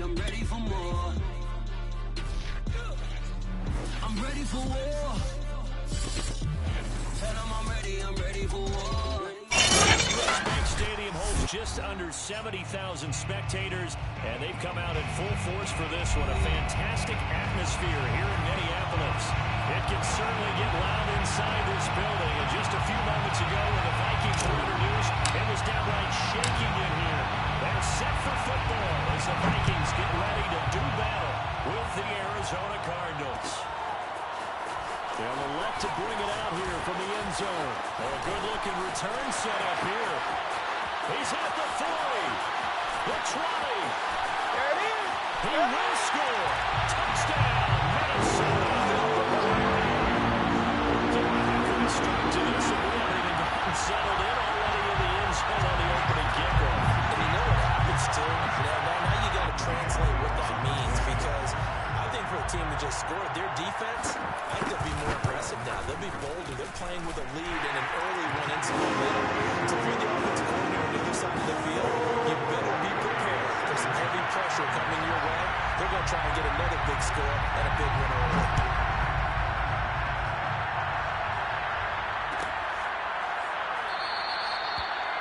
I'm ready for more. I'm ready for war. Tell them I'm ready for war. US Bank Stadium holds just under 70,000 spectators, and they've come out in full force for this one. A fantastic atmosphere here in Minneapolis. It can certainly get loud inside this building. And just a few moments ago when the Vikings were introduced, it was downright shaking in here. They're set for football as the Vikings get ready to do battle with the Arizona Cardinals. They'll elect to bring it out here from the end zone. A good-looking return set up here. He's at the 40, the 20. There it is. He will score. Touchdown, Minnesota. Having a start to this, and we've already gotten settled in already in the end zone on the opening kickoff. And you know what happens, too? Now you got to translate what that means, because I think for a team to just score their defense, I think they'll be more aggressive now. They'll be bolder. They're playing with a lead and an early one into the middle. So if you're the offensive coordinator on the other side of the field, you better be prepared for some heavy pressure coming your way. They're going to try and get another big score and a big win early.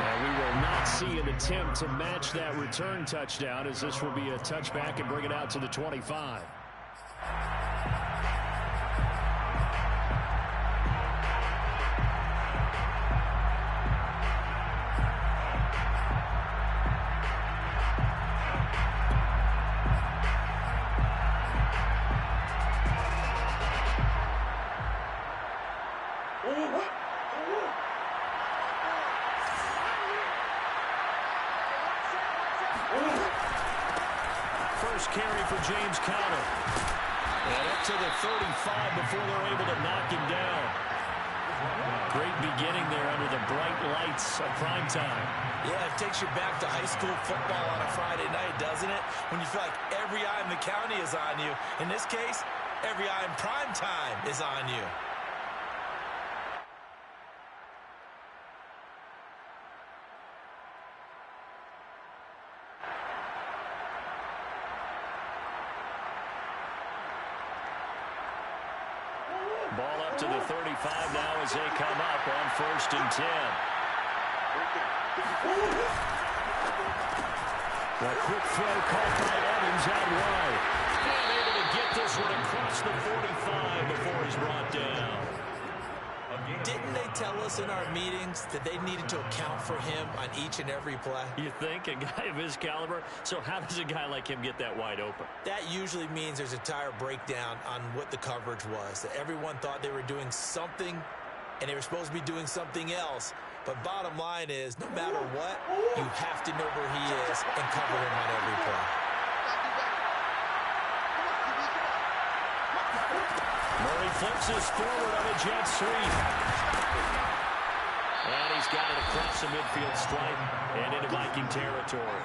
And we will not see an attempt to match that return touchdown, as this will be a touchback and bring it out to the 25. First carry for James Conner. And up to the 35 before they're able to knock him down. Great beginning there under the bright lights of prime time. Yeah, it takes you back to high school football on a Friday night, doesn't it? When you feel like every eye in the county is on you. In this case, every eye in prime time is on you. Ball up to the 35 now as they come up on 1st and 10. The quick throw caught by Evans out wide. And able to get this one across the 45 before he's brought down. Didn't they tell us in our meetings that they needed to account for him on each and every play? You think? A guy of his caliber? So how does a guy like him get that wide open? That usually means there's a tire breakdown on what the coverage was. That everyone thought they were doing something, and they were supposed to be doing something else. But bottom line is, no matter what, you have to know where he is and cover him on every play. Murray flips this forward on a jet sweep. And he's got it across the midfield stripe and into Viking territory.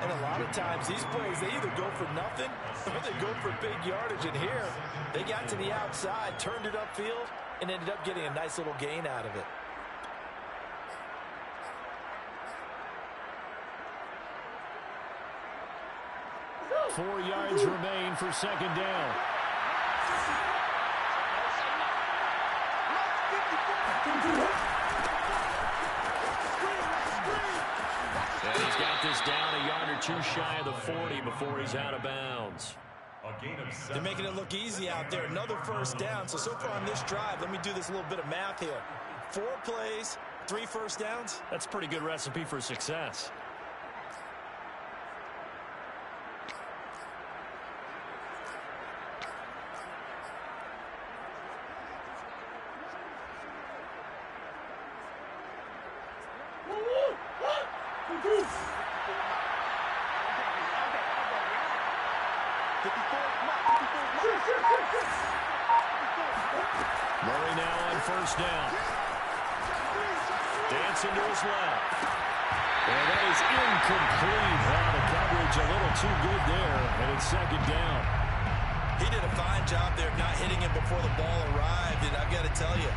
And a lot of times, these plays, they either go for nothing or they go for big yardage. And here, they got to the outside, turned it upfield, and ended up getting a nice little gain out of it. Four yards remain for 2nd down. And he's got this down a yard or two shy of the 40 before he's out of bounds. They're making it look easy out there. Another 1st down. So far on this drive, let me do this little bit of math here. 4 plays, 3 first downs. That's a pretty good recipe for success. Murray now on 1st down. Dancing to his left. And that is incomplete. Wow, the coverage a little too good there, and it's 2nd down. He did a fine job there not hitting him before the ball arrived, and I've got to tell you,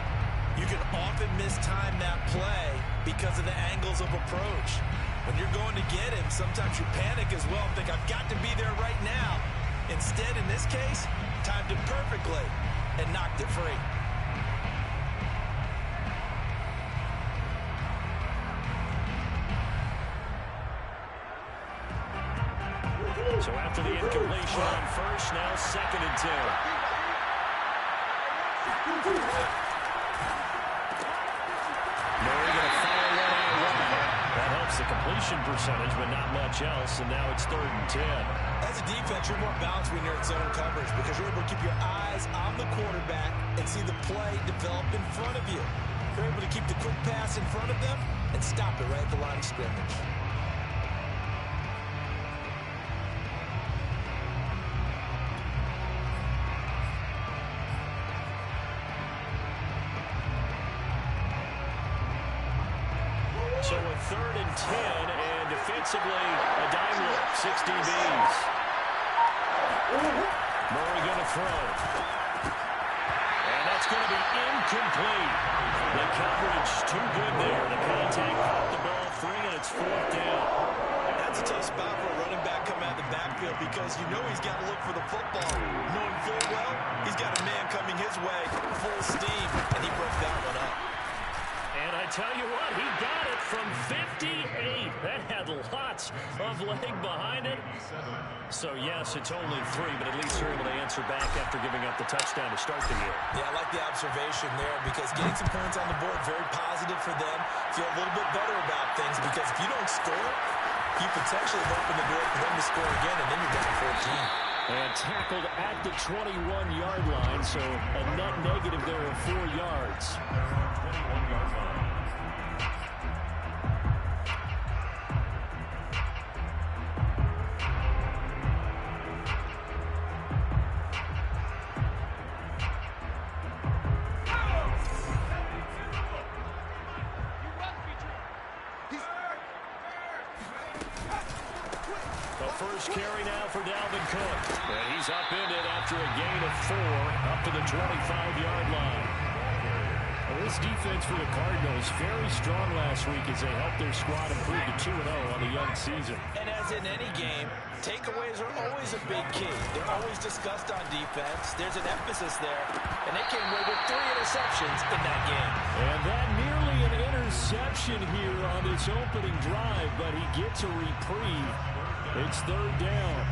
you can often mistime that play because of the angles of approach. When you're going to get him, sometimes you panic as well and think, I've got to be there right now. Instead, in this case, timed it perfectly and knocked it free. So after the incompletion on first, now 2nd and 10. Murray going to fire one out wide. That helps the completion percentage, but not much else, and now it's 3rd and 10. As a defense, you're more balanced when you're in zone coverage because you're able to keep your eyes on the quarterback and see the play develop in front of you. You're able to keep the quick pass in front of them and stop it right at the line of scrimmage. So a 3rd and 10, and defensively, a dime look, 60 Bs. Murray going to throw. And that's going to be incomplete. The coverage too good there. The contact caught the ball free, and it's 4th down. That's a tough spot for a running back coming out of the backfield because you know he's got to look for the football. Knowing full well, he's got a man coming his way, full steam, and he broke that one up. And I tell you what, he got it from 58. That had lots of leg behind it. So, yes, it's only 3, but at least they're able to answer back after giving up the touchdown to start the year. Yeah, I like the observation there because getting some points on the board, very positive for them. Feel a little bit better about things because if you don't score, you potentially open the door for them to score again, and then you're down 14. And tackled at the 21-yard line, so a net negative there of 4 yards. 21-yard line. First carry now for Dalvin Cook. And he's upended after a gain of 4 up to the 25-yard line. Well, this defense for the Cardinals very strong last week as they helped their squad improve to 2-0 on the young season. And as in any game, takeaways are always a big key. They're always discussed on defense. There's an emphasis there. And they came away with 3 interceptions in that game. And that nearly an interception here on this opening drive, but he gets a reprieve. It's 3rd down.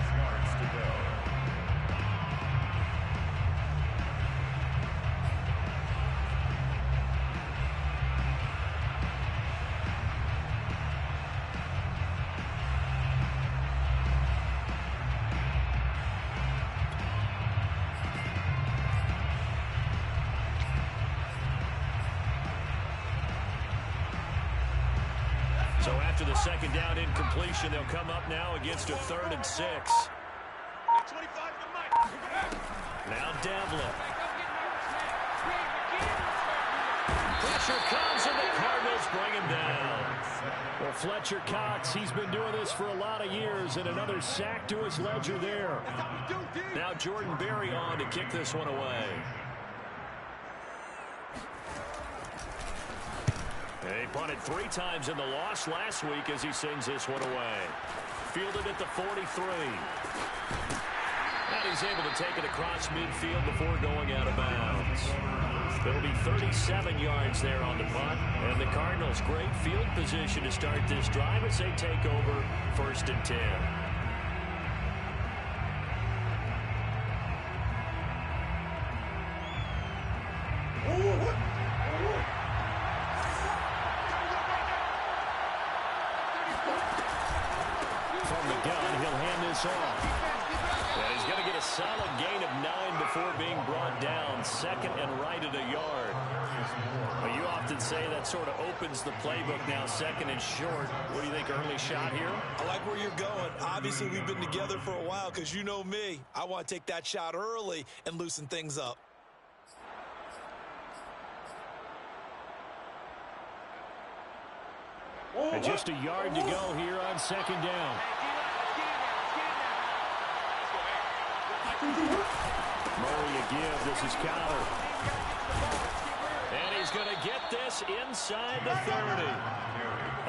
So after the 2nd down incompletion, they'll come up now against a 3rd and 6. Now Devlin. Pressure comes and the Cardinals bring him down. Well, Fletcher Cox, he's been doing this for a lot of years, and another sack to his ledger there. Now Jordan Berry on to kick this one away. He punted 3 times in the loss last week as he sends this one away. Fielded at the 43. And he's able to take it across midfield before going out of bounds. There'll be 37 yards there on the punt. And the Cardinals, great field position to start this drive as they take over 1st and 10. From the gun, he'll hand this off. And he's going to get a solid gain of 9 before being brought down. 2nd and right at a yard. Well, you often say that sort of opens the playbook now, 2nd and short. What do you think, early shot here? I like where you're going. Obviously, we've been together for a while because you know me. I want to take that shot early and loosen things up. And just a yard to go here on 2nd down. Murray a give. This is Cowher. And he's going to get this inside the 30.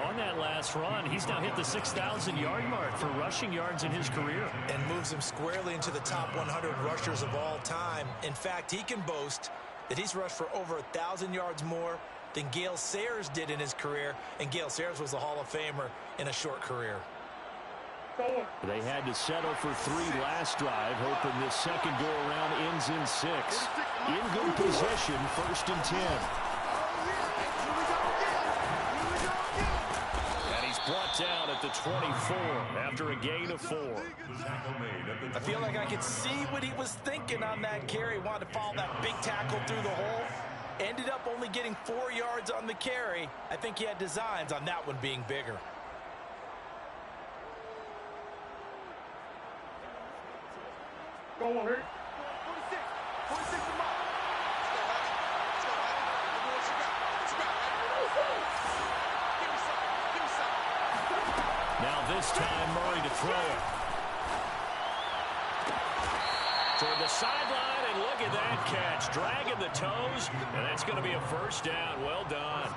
On that last run, he's now hit the 6,000-yard mark for rushing yards in his career. And moves him squarely into the top 100 rushers of all time. In fact, he can boast that he's rushed for over 1,000 yards more than Gale Sayers did in his career. And Gale Sayers was a Hall of Famer in a short career. They had to settle for 3 last drive, hoping this second go-around ends in 6. In good possession, 1st and 10. And he's brought down at the 24 after a gain of 4. I feel like I could see what he was thinking on that carry. Wanted to follow that big tackle through the hole. Ended up only getting 4 yards on the carry. I think he had designs on that one being bigger. Go on, Hurt. 46 to Mike. Let's go, What you got? Give me some. Now this time, Murray to throw it. Toward the sideline, and look at that catch. Dragging the toes, and that's going to be a 1st down. Well done.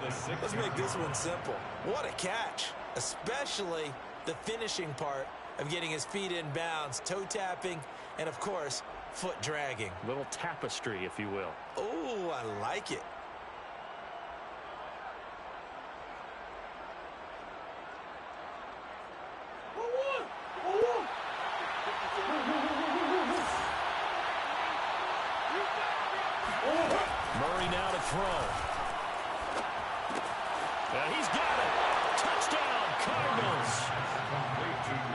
Let's make this one simple. What a catch, especially the finishing part of getting his feet in bounds, toe tapping, and of course, foot dragging. Little tapestry, if you will. Oh, I like it. Murray now to throw. And he's got it. Touchdown, Cardinals.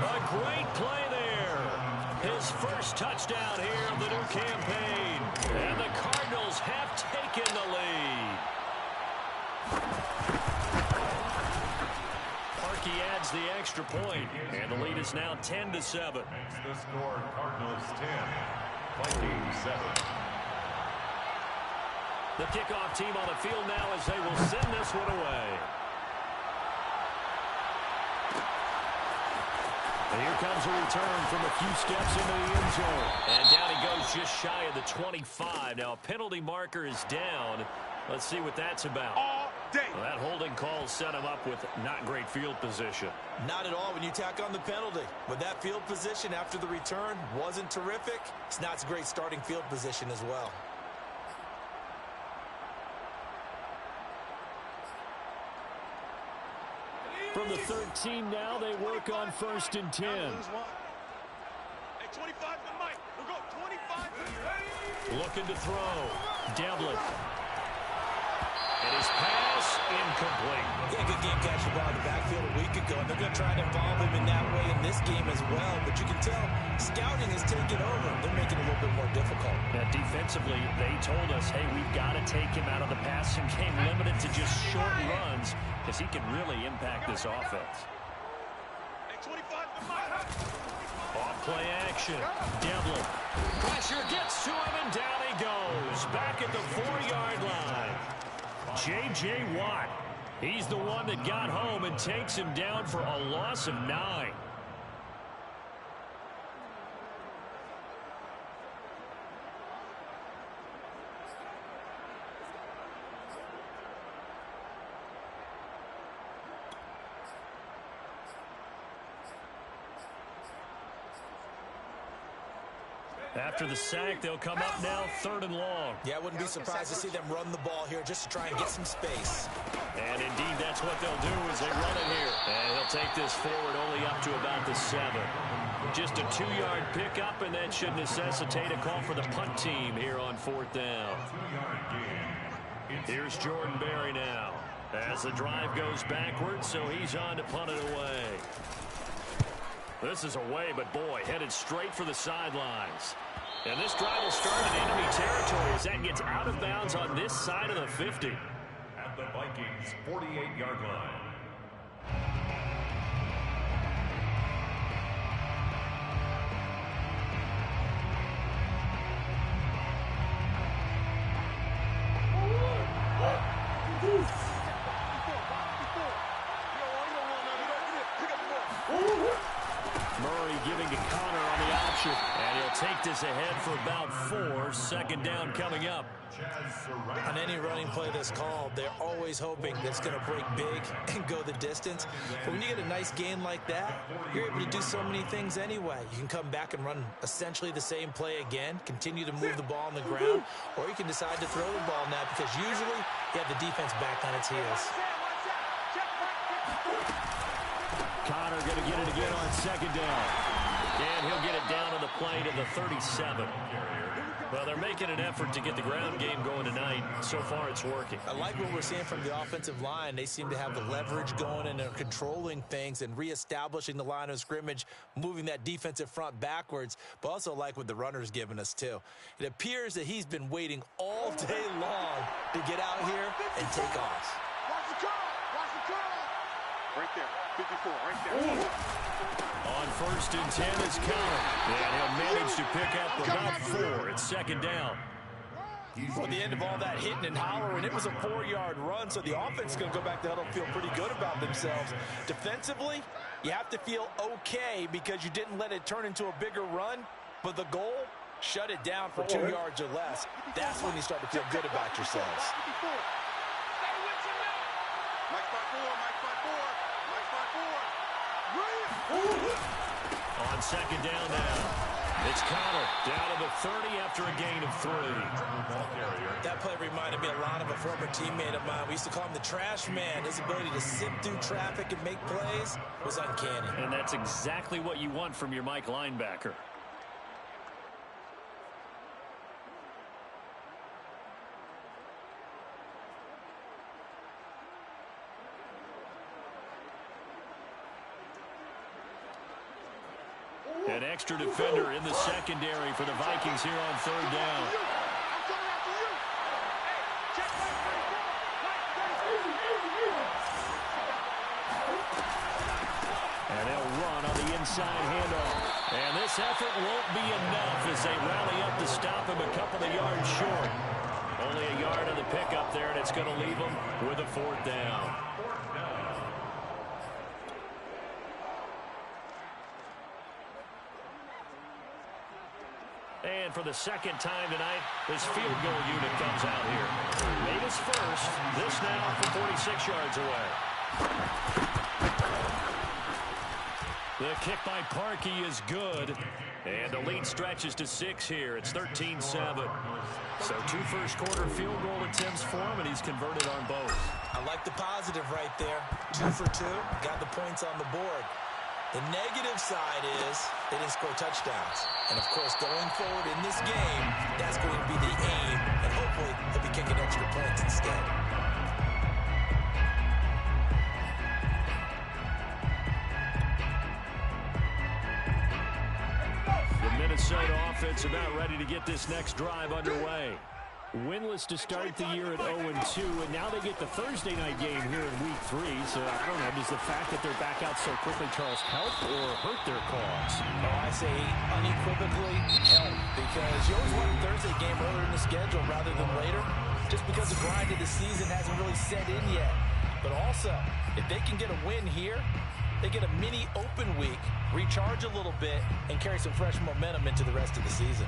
A great play there. His first touchdown here of the new campaign. And the Cardinals have taken the lead. Parkey adds the extra point, and the lead is now 10-7. The score, Cardinals 10, Vikings 7. The kickoff team on the field now as they will send this one away. And here comes a return from a few steps into the end zone. And down he goes just shy of the 25. Now a penalty marker is down. Let's see what that's about. All day. Well, that holding call set him up with not great field position. Not at all when you tack on the penalty. But that field position after the return wasn't terrific. It's not a great starting field position as well. From the 13 now, they work on 1st and 10. Hey, 25 to Mike. We'll go 25 to Looking to throw. Devlin. And his pass incomplete. Yeah, good game catching the ball in the backfield a week ago, and they're going to try and involve him in that way in this game as well. But you can tell scouting has taken over. They're making it a little bit more difficult. Now, defensively, they told us, hey, we've got to take him out of the passing game, limited to just short runs, because he can really impact this offense. Hey, 25 to Mike. Off play action. Devlin. Pressure gets to him, and down he goes. Back at the 4-yard line. J.J. Watt. He's the one that got home and takes him down for a loss of 9. After the sack, they'll come up now 3rd and long. Yeah, I wouldn't be surprised to see them run the ball here just to try and get some space. And indeed, that's what they'll do as they run it here. And he'll take this forward only up to about the 7. Just a 2-yard pickup, and that should necessitate a call for the punt team here on 4th down. Here's Jordan Berry now as the drive goes backwards, so he's on to punt it away. This is away, but boy, headed straight for the sidelines. And this drive will start in enemy territory as that gets out of bounds on this side of the 50. At the Vikings' 48-yard line. Murray giving to Connor on the option. And he'll take this ahead for about 4. Second down coming up. On any running play that's called, they're always hoping that it's going to break big and go the distance. But when you get a nice gain like that, you're able to do so many things anyway. You can come back and run essentially the same play again, continue to move the ball on the ground, or you can decide to throw the ball now because usually you have the defense back on its heels. Connor going to get it again on second down. And he'll get it down on the play to the 37. Well, they're making an effort to get the ground game going tonight. So far, it's working. I like what we're seeing from the offensive line. They seem to have the leverage going, and they're controlling things and reestablishing the line of scrimmage, moving that defensive front backwards, but also like what the runner's given us, too. It appears that he's been waiting all day long to get out here and take off. Watch the curl. Watch the curl. Right there. 54, right there. On 1st and 10 is Connor. And he'll manage to pick up about 4. It's second down. Well, at the end of all that hitting and hollering, it was a 4-yard run, so the offense is going to go back to huddle and feel pretty good about themselves. Defensively, you have to feel okay because you didn't let it turn into a bigger run, but the goal, shut it down for 2 yards or less. That's when you start to feel good about yourselves. Mike 5-4, Mike 5-4, Mike 5-4. On second down now. It's Connor down to the 30 after a gain of 3. That play reminded me a lot of a former teammate of mine. We used to call him the trash man. His ability to sift through traffic and make plays was uncanny. And that's exactly what you want from your Mike linebacker. An extra defender in the secondary for the Vikings here on 3rd down. And they'll run on the inside handoff. And this effort won't be enough as they rally up to stop him a couple of yards short. Only a yard on the pickup there, and it's going to leave them with a 4th down. And for the second time tonight, this field goal unit comes out here. Made his first. This now from 46 yards away. The kick by Parkey is good. And the lead stretches to 6 here. It's 13-7. So 2 first-quarter field goal attempts for him, and he's converted on both. I like the positive right there. 2 for 2. Got the points on the board. The negative side is they didn't score touchdowns. And, of course, going forward in this game, that's going to be the aim. And hopefully he'll be kicking extra points instead. The Minnesota offense about ready to get this next drive underway. Winless to start the year at 0-2, and now they get the Thursday night game here in Week 3. So, I don't know, does the fact that they're back out so quickly, Charles, help or hurt their cause? Oh, I say unequivocally help, because you always want a Thursday game earlier in the schedule rather than later, just because the grind of the season hasn't really set in yet. But also, if they can get a win here, they get a mini open week, recharge a little bit, and carry some fresh momentum into the rest of the season.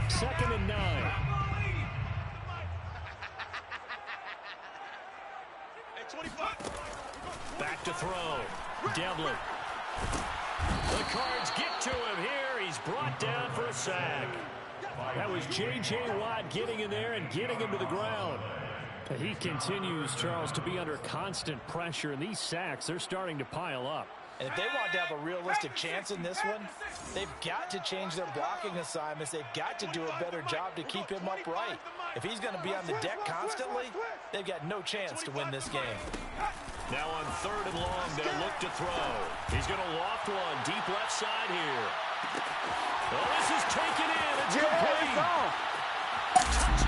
2nd and 9. Back to throw. Devlin. The Cards get to him here. He's brought down for a sack. That was J.J. Watt getting in there and getting him to the ground. He continues, Charles, to be under constant pressure, and these sacks, they're starting to pile up. And if they want to have a realistic chance in this one, they've got to change their blocking assignments. They've got to do a better job to keep him upright. If he's going to be on the deck constantly, they've got no chance to win this game. Now on 3rd and long, they'll look to throw. He's going to loft one deep left side here. Oh, this is taken in. It's complete.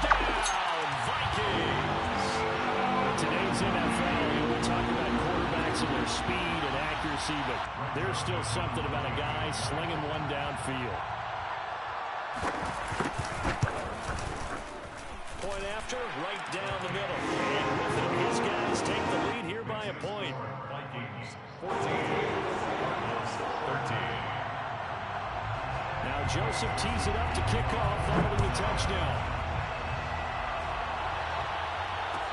Touchdown, Vikings. Today's NFL, we talk about quarterbacks and their speed and accuracy, but there's still something about a guy slinging one downfield. Point after, right down the middle. And with it, his guys take the lead here by a point. Joseph tees it up to kick off following the touchdown.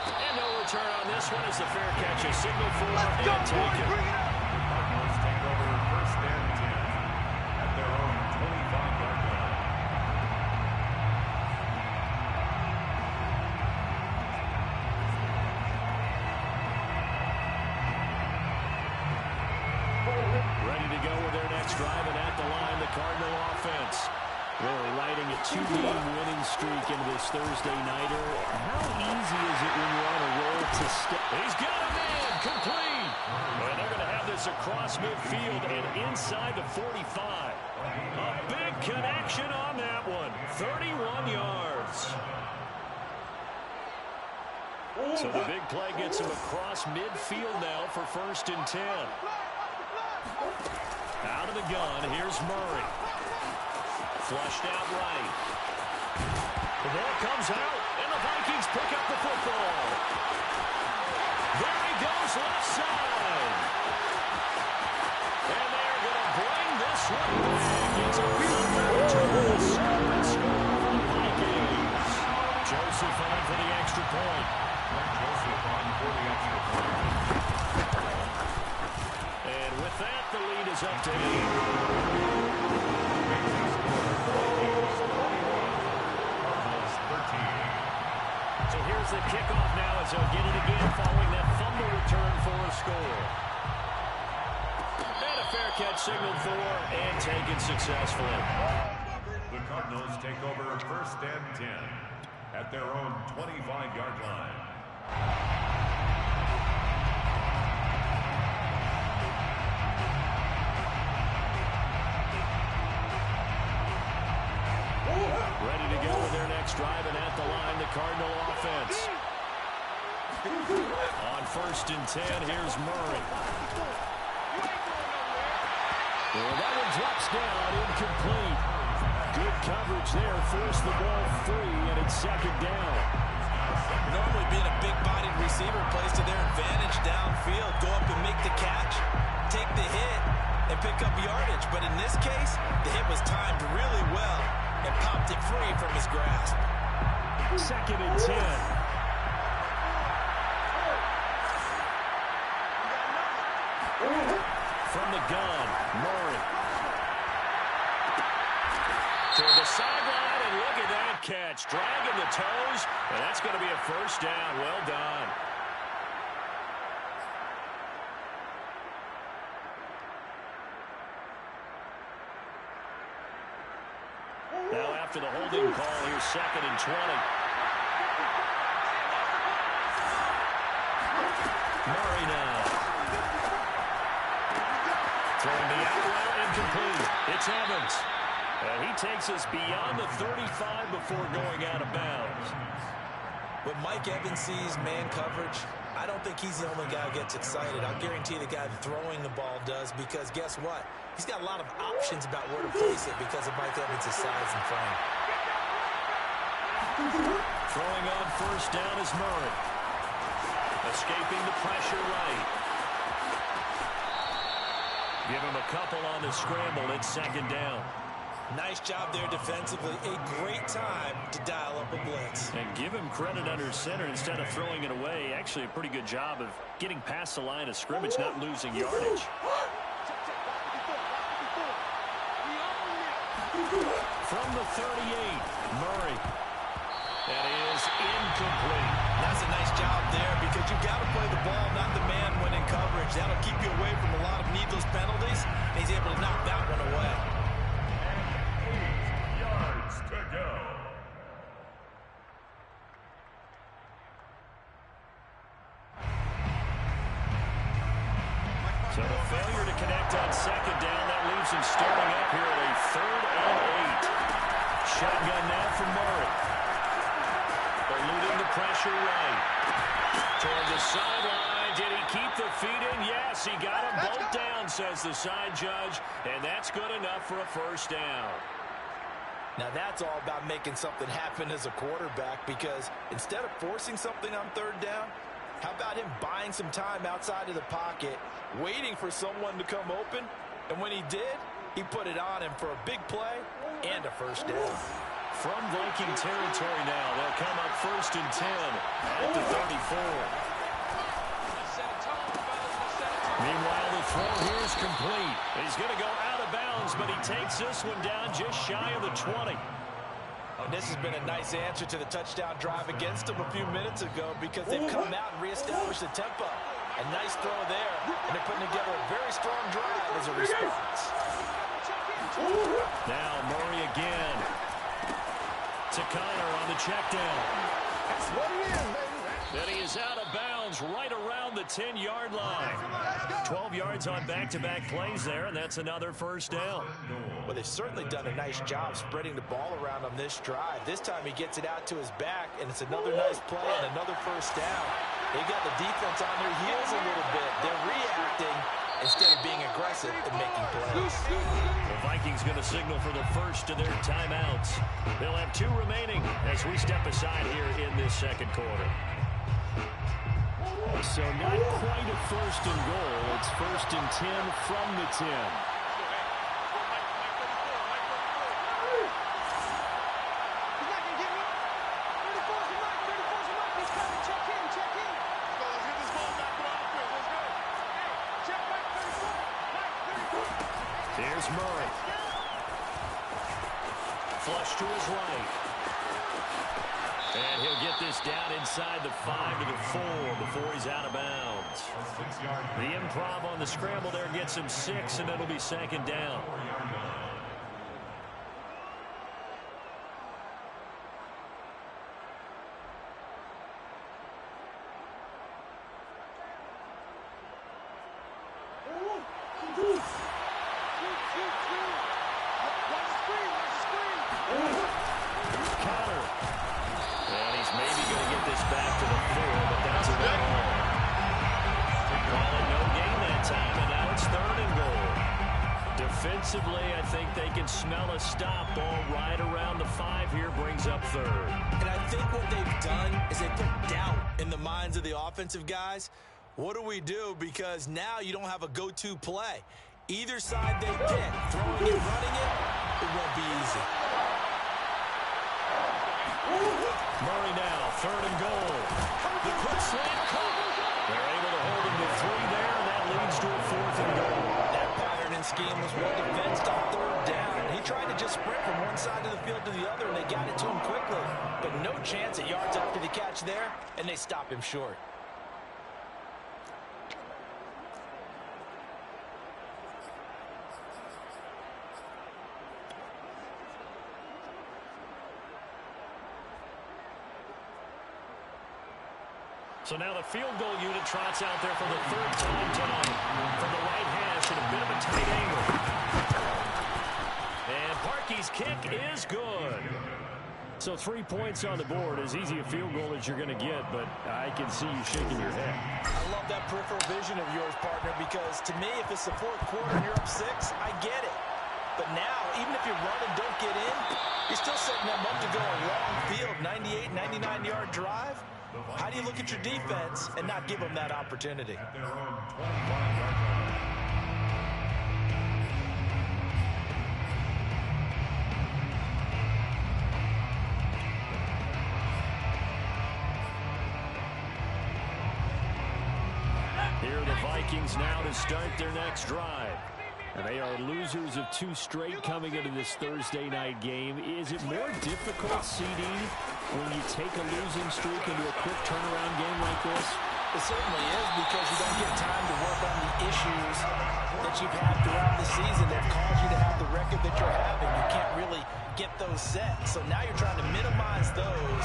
And no return on this one as the fair catch is signaled for and taken. Cardinals take over first and 10 at their own 25-yard line. Ready to go with their next drive, and at the line, the Cardinal offense. They're riding a 2-game winning streak into this Thursday nighter. How easy is it when you're on a roll to step? He's got a man, complete. And they're going to have this across midfield and inside the 45. A big connection on that one. 31 yards. So the big play gets him across midfield now for first and 10. Out of the gun, here's Murray. Flushed out right. The ball comes out, and the Vikings pick up the football. There he goes, left side. And they're going to bring this one back. It's a return score for the Vikings. Joseph on for the extra point. Joseph on for the extra point. And with that, the lead is up to 8. So here's the kickoff now as they'll get it again following that fumble return for a score. And a fair catch signaled for and taken successfully. The Cardinals take over first and 10 at their own 25-yard line. Ready to go with their next drive, and at the line, the Cardinal offense. On first and 10, here's Murray. Well, that one drops down, incomplete. Good coverage there, forced the ball free, and it's second down. Normally being a big-bodied receiver plays to their advantage downfield. Go up and make the catch, take the hit, and pick up yardage. But in this case, the hit was timed really well and popped it free from his grasp. Second and 10. From the gun, Murray. To the sideline, and look at that catch. Dragging the toes, and that's going to be a first down. Well done. Now after the holding call, here's second and 20. Murray now. Throwing the out route, incomplete. It's Evans. And he takes us beyond the 35 before going out of bounds. When Mike Evans sees man coverage, I don't think he's the only guy who gets excited. I'll guarantee the guy throwing the ball does, because guess what? He's got a lot of options about where to place it because of Mike Evans' size and frame. Throwing on first down is Murray. Escaping the pressure right. Give him a couple on the scramble. It's second down. Nice job there defensively. A great time to dial up a blitz. And give him credit under center instead of throwing it away. Actually a pretty good job of getting past the line of scrimmage, not losing yardage. From the 38, Murray. That is incomplete. That's a nice job there, because you've got to play the ball, not the man when in coverage. That'll keep you away from a lot of needless penalties, and he's able to knock that one away. 8 yards to go. So the failure to connect on second down, that leaves him starting up here at a 3rd and 8. Shotgun now for Murray. Eluding the pressure right. Toward the sideline. Did he keep the feet in? Yes, he got them both down, says the side judge. And that's good enough for a first down. Now that's all about making something happen as a quarterback, because instead of forcing something on 3rd down, how about him buying some time outside of the pocket, waiting for someone to come open, and when he did, he put it on him for a big play and a first down. From Viking territory now, they'll come up 1st and 10 at the 34. Meanwhile, the throw here is complete. He's going to go out of bounds, but he takes this one down just shy of the 20. And this has been a nice answer to the touchdown drive against them a few minutes ago because they've come out and reestablished the tempo. A nice throw there, and they're putting together a very strong drive as a response. Now Murray again to Connor on the check down. That's what he is, baby. Then he is out of bounds right around the 10-yard line. 12 yards on back-to-back plays there, and that's another first down. Well, they've certainly done a nice job spreading the ball around on this drive. This time he gets it out to his back, and it's another nice play and another first down. They got the defense on their heels a little bit. They're reacting instead of being aggressive and making plays. The Vikings going to signal for the first of their timeouts. They'll have 2 remaining as we step aside here in this second quarter. So not quite a 1st and goal. It's 1st and 10 from the 10. Here's Murray. Flush to his right. And he'll get this down inside the 5 to the 4 before he's out of bounds. The improv on the scramble there gets him 6, and it'll be 2nd down. Defensively, I think they can smell a stop. Ball right around the 5 here brings up 3rd. And I think what they've done is they put doubt in the minds of the offensive guys. What do we do? Because now you don't have a go-to play. Either side they pick, throwing it, running it, it won't be easy. Murray now, 3rd and goal. The quick slant caught. They're able to hold him to 3 there, and that leads to a 4th and goal. That pattern and scheme was well defensed on 3rd down. He tried to just sprint from one side of the field to the other, and they got it to him quickly. But no chance at yards after the catch there, and they stop him short. So now the field goal unit trots out there for the 3rd time tonight from the right hash at a bit of a tight angle. And Parkey's kick is good. So 3 points on the board, as easy a field goal as you're going to get, but I can see you shaking your head. I love that peripheral vision of yours, partner, because to me, if it's the 4th quarter and you're up 6, I get it. But now, even if you run and don't get in, you're still setting them up to go a long field, 98, 99-yard drive. How do you look at your defense and not give them that opportunity? At their own 25-yard line. Here are the Vikings now to start their next drive. And they are losers of 2 straight coming into this Thursday night game. Is it more difficult, CD, when you take a losing streak into a quick turnaround game like this? It certainly is, because you don't get time to work on the issues that you've had throughout the season that caused you to have the record that you're having. You can't really get those set. So now you're trying to minimize those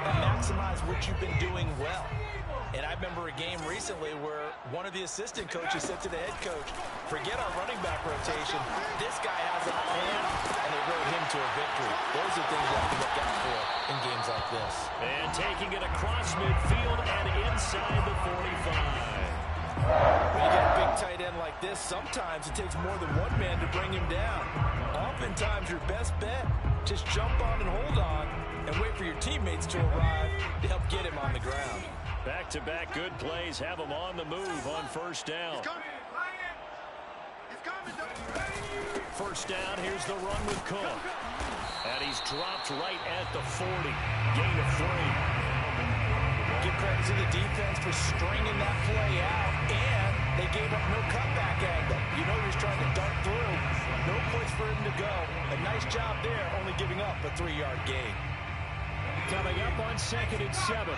and maximize what you've been doing well. And I remember a game recently where one of the assistant coaches said to the head coach, forget our running back rotation. This guy has it on hand, and they rode him to a victory. Those are things you have to look out for in games like this. And taking it across midfield and inside the 45. When you get a big tight end like this, sometimes it takes more than one man to bring him down. Oftentimes, your best bet, just jump on and hold on and wait for your teammates to arrive to help get him on the ground. Back-to-back good plays have them on the move on 1st down. First down, here's the run with Cook. And he's dropped right at the 40. Gain of 3. Give credit to the defense for stringing that play out, and they gave up no cutback angle. You know he's trying to dart through. No place for him to go. A nice job there, only giving up a 3-yard gain. Coming up on 2nd and 7.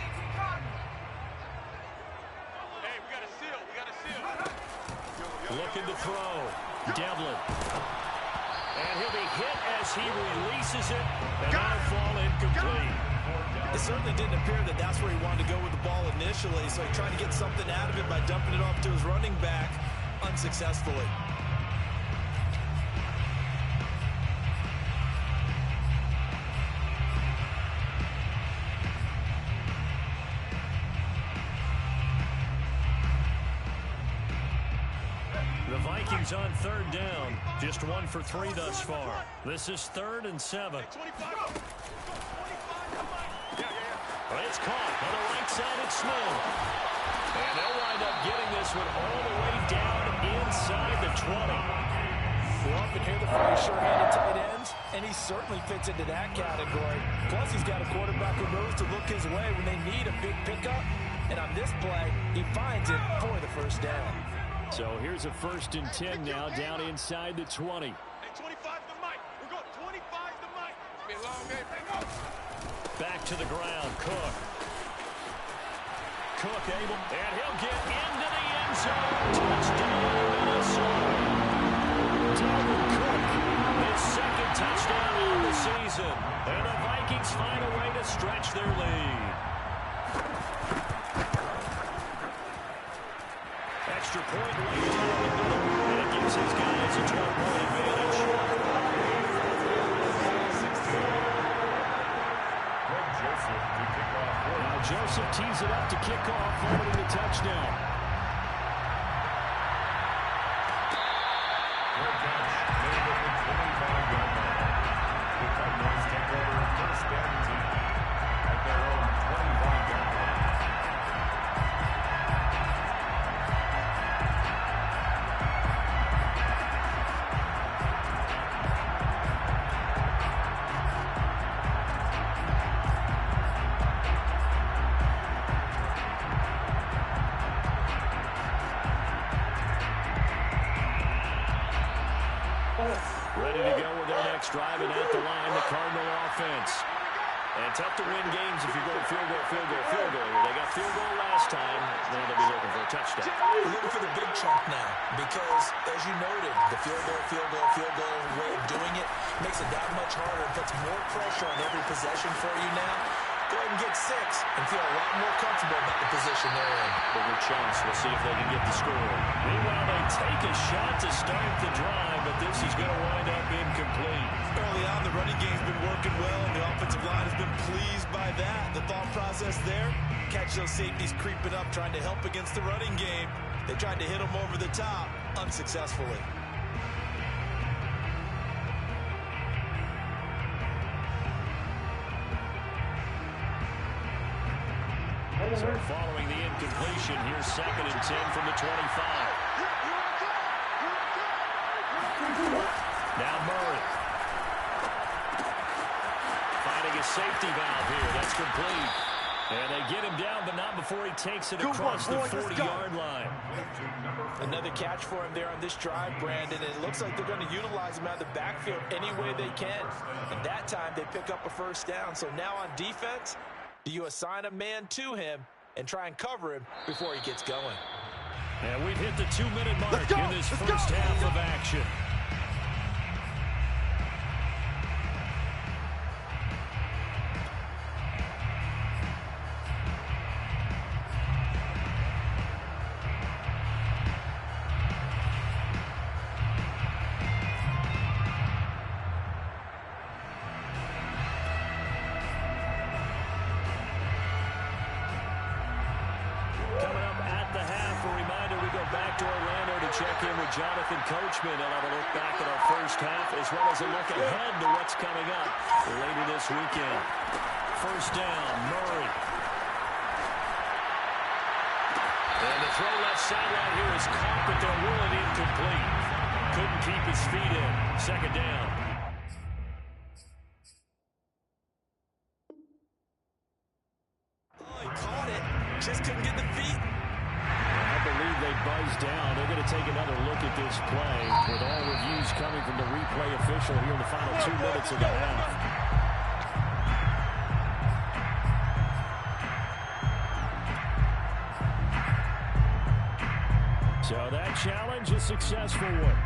Hey, we got a seal. We got a seal. Looking to throw. Devlin. And he'll be hit as he releases it. And that'll fall incomplete. It certainly didn't appear that that's where he wanted to go with the ball initially, so he tried to get something out of it by dumping it off to his running back unsuccessfully. The Vikings on 3rd down. Just 1 for 3 thus far. This is 3rd and 7. 25. But it's caught on the right side. It's Smith. And they'll wind up getting this one all the way down inside the 20. We often hear the phrase sure-handed tight ends, and he certainly fits into that category. Plus, he's got a quarterback who knows to look his way when they need a big pickup. And on this play, he finds it for the first down. So here's a 1st and 10 now, down inside the 20. Hey, 25 to Mike. We're going 25 to Mike. It's been a long game. Back to the ground, Cook. Cook able, and he'll get into the end zone. Touchdown, Minnesota. Dalvin Cook, his 2nd touchdown of the season. And the Vikings find a way to stretch their lead. Extra point laid down the middle, and it gives his guys a 12-point advantage. Now Joseph tees it up to kick off, forwarding the touchdown. Good catch. Made it at the 25-yard line. The Cardinals take over 1st and 10 at their own 25-yard line. Ready to go with their next drive, and at the line, the Cardinal offense. And tough to win games if you're going field goal, field goal, field goal. They got field goal last time, now they'll be looking for a touchdown. We're looking for the big chunk now because, as you noted, the field goal way of doing it makes it that much harder and puts more pressure on every possession for you now. Go ahead and get 6 and feel a lot more comfortable about the position they're in. Bigger chance. We'll see if they can get the score. Meanwhile, they take a shot to start the drive, but this is going to wind up incomplete. Early on, the running game's been working well, and the offensive line has been pleased by that. The thought process there, catch those safeties creeping up, trying to help against the running game. They tried to hit them over the top, unsuccessfully. So following the incompletion, here's 2nd and 10 from the 25. Now Murray. Finding a safety valve here. That's complete. And they get him down, but not before he takes it across the 40-yard line. Another catch for him there on this drive, Brandon. And it looks like they're going to utilize him out of the backfield any way they can. And that time, they pick up a 1st down. So now on defense, do you assign a man to him and try and cover him before he gets going? And we've hit the 2-minute mark in this first half of action. Jonathan Coachman, and have a look back at our first half as well as a look ahead to what's coming up later this weekend. First down, Murray. And the throw left sideline here is caught, but they'll rule it incomplete. couldn't keep his feet in. Second down. Oh, he caught it. Just couldn't get the feet. I believe they buzzed down. They're going to take another look at this play with all reviews coming from the replay official here in the final 2 minutes of the half. So that challenge, a successful one.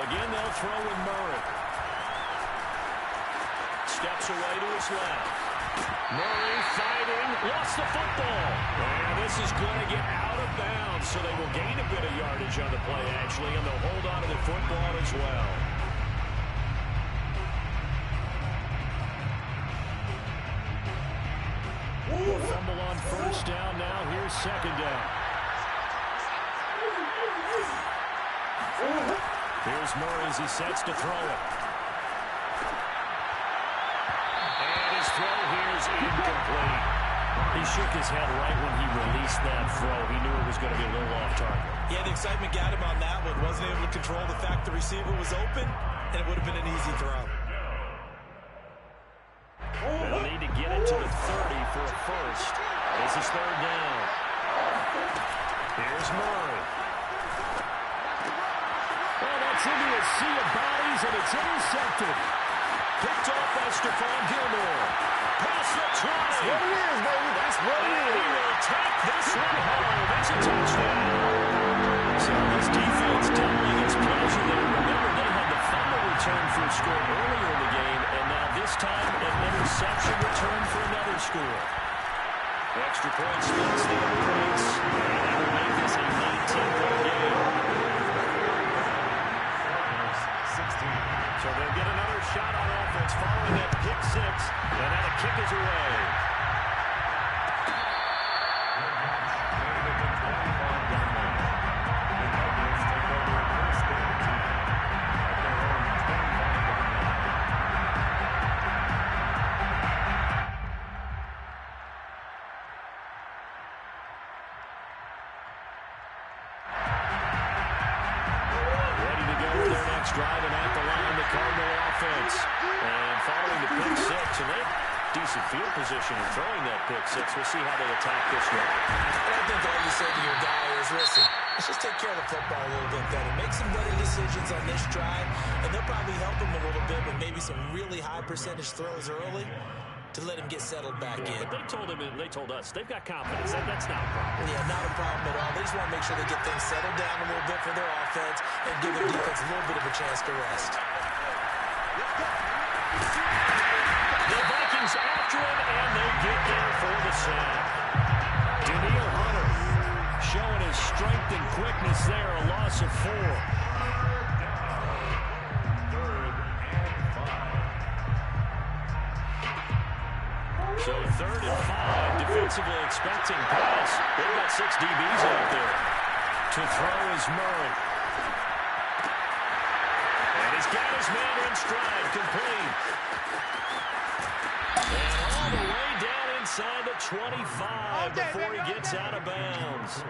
Again, they'll throw with Murray. Steps away to his left. Murray fighting, lost the football. And this is going to get out of bounds, so they will gain a bit of yardage on the play, actually, and they'll hold on to the football as well. Fumble on first down now. Here's second down. Here's Murray as he sets to throw it. And his throw here is incomplete. He shook his head right when he released that throw. He knew it was going to be a little off target. Yeah, the excitement got him on that one. Wasn't able to control the fact the receiver was open, and it would have been an easy throw. They'll need to get it to the 30 for a first. This is third down. Here's Murray. Oh, that's into a sea of bodies, and it's intercepted. Picked off by Stephon Gilmore. Past the 20. That's what it is, baby. That's what it is. He will take this one home. It's a touchdown. So this defense doubling its pleasure there. Remember, they had the fumble return for a score earlier in the game, and now this time an interception return for another score. Extra point splits the points, and that will make this a 19-point game. 16. So they'll get another shot on offense following that pick six, and now the kick is away. Driving at the line, the Cardinal offense. And following the pick six, and they have decent field position in throwing that pick six. We'll see how they attack this one. And I think all you say to your guy is, listen, let's just take care of the football a little bit better. Make some better decisions on this drive, and they'll probably help him a little bit with maybe some really high percentage throws early to let him get settled back in. But they told us they've got confidence. That's not a problem. Yeah, not a problem at all. They just want to make sure they get things settled down a little bit for their offense and give their defense a little bit of a chance to rest. The Vikings after him, and they get there for the sack. Daniil Hunter showing his strength and quickness there, a loss of 4. So 3rd and 5, defensively expecting pass. They've got 6 DBs out there. To throw is Murray. And he's got his man in stride, complete. And all the way down inside the 25 before he gets out of bounds.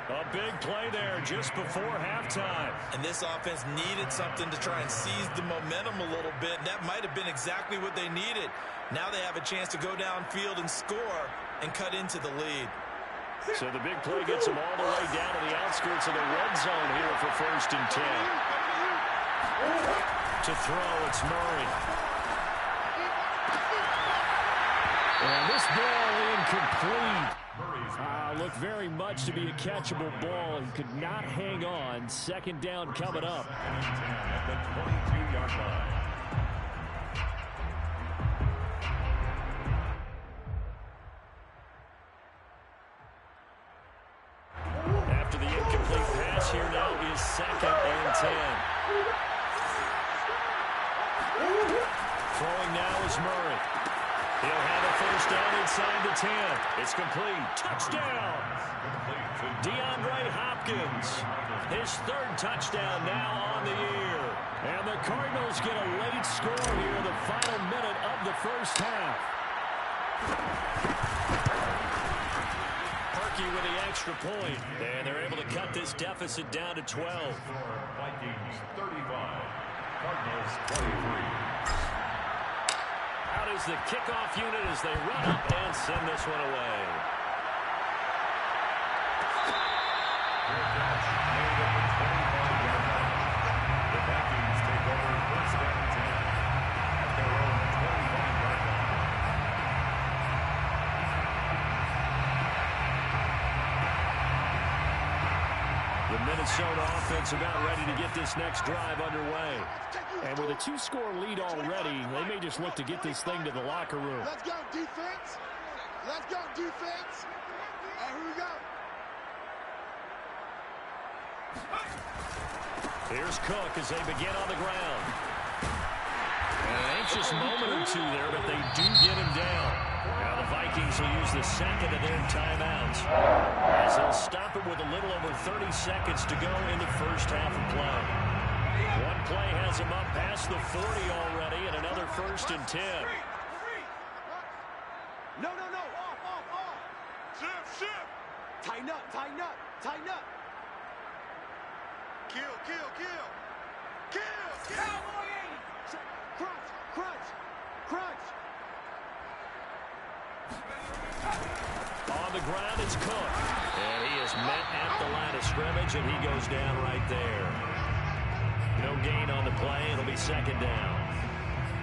A big play there just before halftime. And this offense needed something to try and seize the momentum a little bit. And that might have been exactly what they needed. Now they have a chance to go downfield and score and cut into the lead. So the big play gets them all the way down to the outskirts of the red zone here for 1st and 10. To throw, it's Murray. And this ball incomplete. Looked very much to be a catchable ball. He could not hang on. 2nd down coming up. At the 22-yard line. After the incomplete pass, here now is 2nd and 10. Throwing now is Murray. He'll have a first down inside the 10. It's complete. Touchdown. DeAndre Hopkins. His third touchdown now on the year. And the Cardinals get a late score here in the final minute of the first half. Perky with the extra point. And they're able to cut this deficit down to 12. Vikings 35, Cardinals 23. Out is the kickoff unit as they run up and send this one away. Made at the 25-yard line. The Vikings take over first and 10 at their own 25-yard line. The Minnesota offense about ready to get this next drive underway. And with a 2-score lead already, they may just look to get this thing to the locker room. Let's go, defense. Let's go, defense. All right, here we go. Here's Cook as they begin on the ground. An anxious moment or two there, but they do get him down. Now the Vikings will use the second of their timeouts as they'll stop it with a little over 30 seconds to go in the first half of play. One play has him up past the 40 already, and another first and 10. No. Off. Shift. Tighten up. Kill. Crunch. On the ground, it's Cook. And he is met at the line of scrimmage, and he goes down right there. No gain on the play. It'll be second down.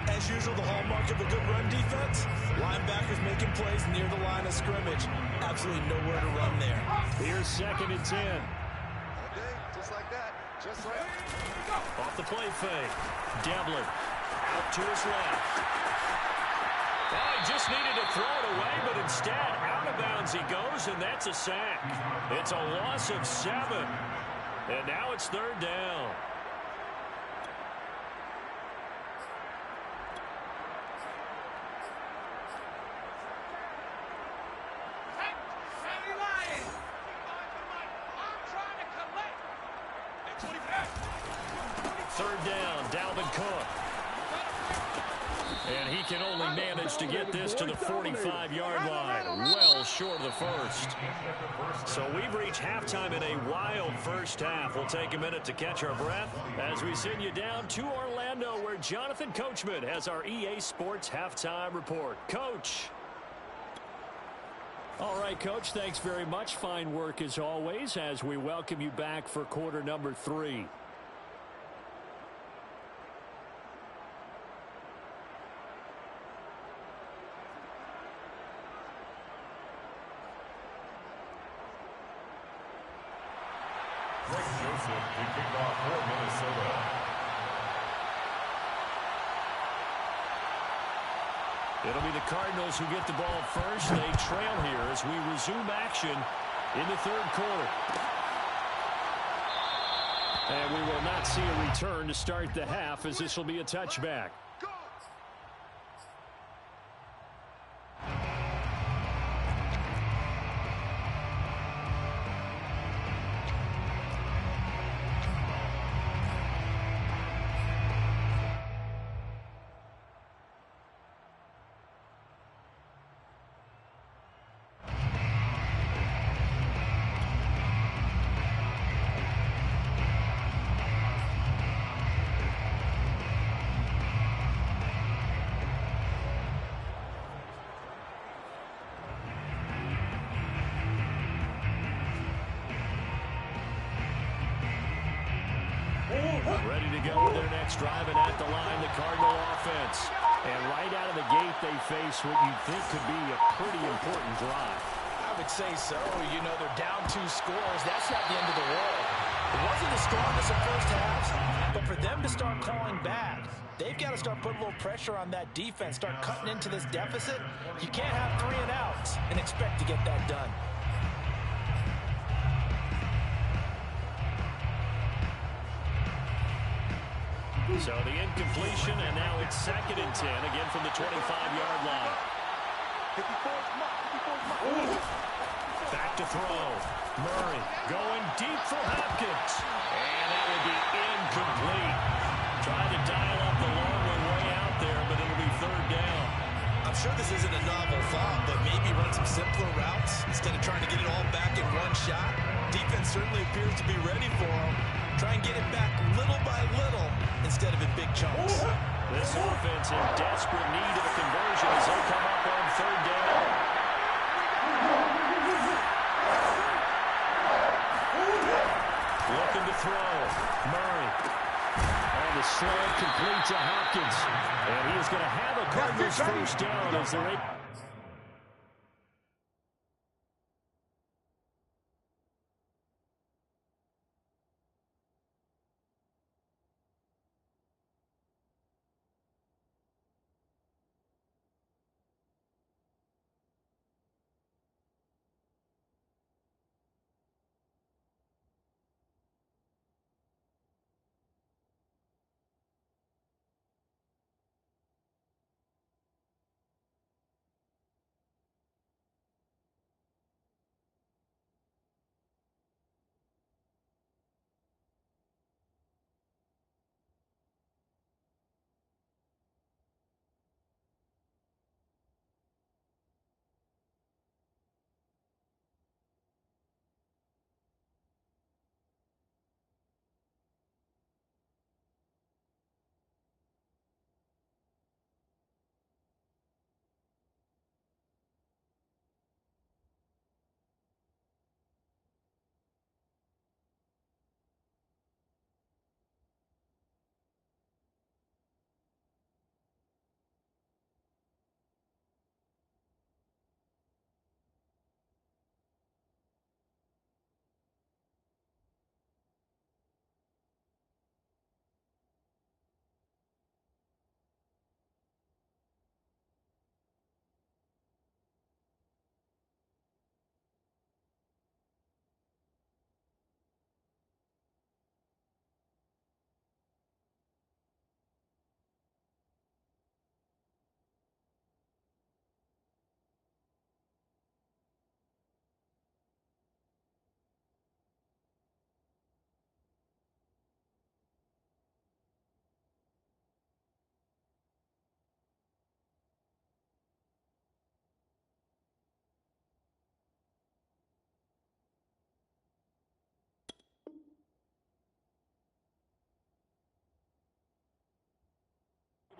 As usual, the hallmark of a good run defense, linebackers making plays near the line of scrimmage. Absolutely nowhere to run there. Here's second and 10. Okay, just like that. Off the play fake. Devlin out to his left. Oh, he just needed to throw it away, but instead, out of bounds he goes, and that's a sack. It's a loss of 7. And now it's third down. Third down, Dalvin Cook. And he can only manage to get this to the 45-yard line, well short of the first. So we've reached halftime in a wild first half. We'll take a minute to catch our breath as we send you down to Orlando, where Jonathan Coachman has our EA Sports halftime report. Coach. All right, Coach, thanks very much. Fine work as always as we welcome you back for quarter number 3. To kick off for Minnesota. It'll be the Cardinals who get the ball first. They trail here as we resume action in the third quarter. And we will not see a return to start the half, as this will be a touchback. Ready to go with their next drive, and at the line, the Cardinal offense. And right out of the gate, they face what you'd think could be a pretty important drive. I would say so. You know, they're down 2 scores. That's not the end of the world. It wasn't the strongest of first halves, but for them to start calling back, they've got to start putting a little pressure on that defense, start cutting into this deficit. You can't have 3 and outs and expect to get that done. So the incompletion, and now it's second and 10, again from the 25-yard line. Back to throw. Murray going deep for Hopkins. And that will be incomplete. Trying to dial up the long one way out there, but it'll be third down. I'm sure this isn't a novel thought, but maybe run some simpler routes instead of trying to get it all back in one shot. Defense certainly appears to be ready for him. Try and get it back little by little instead of in big chunks. This offense in desperate need of a conversion as they come up on third down. Looking to throw. Murray. On the slant, complete to Hopkins. And he is going to have a Cardinals first down as they're able.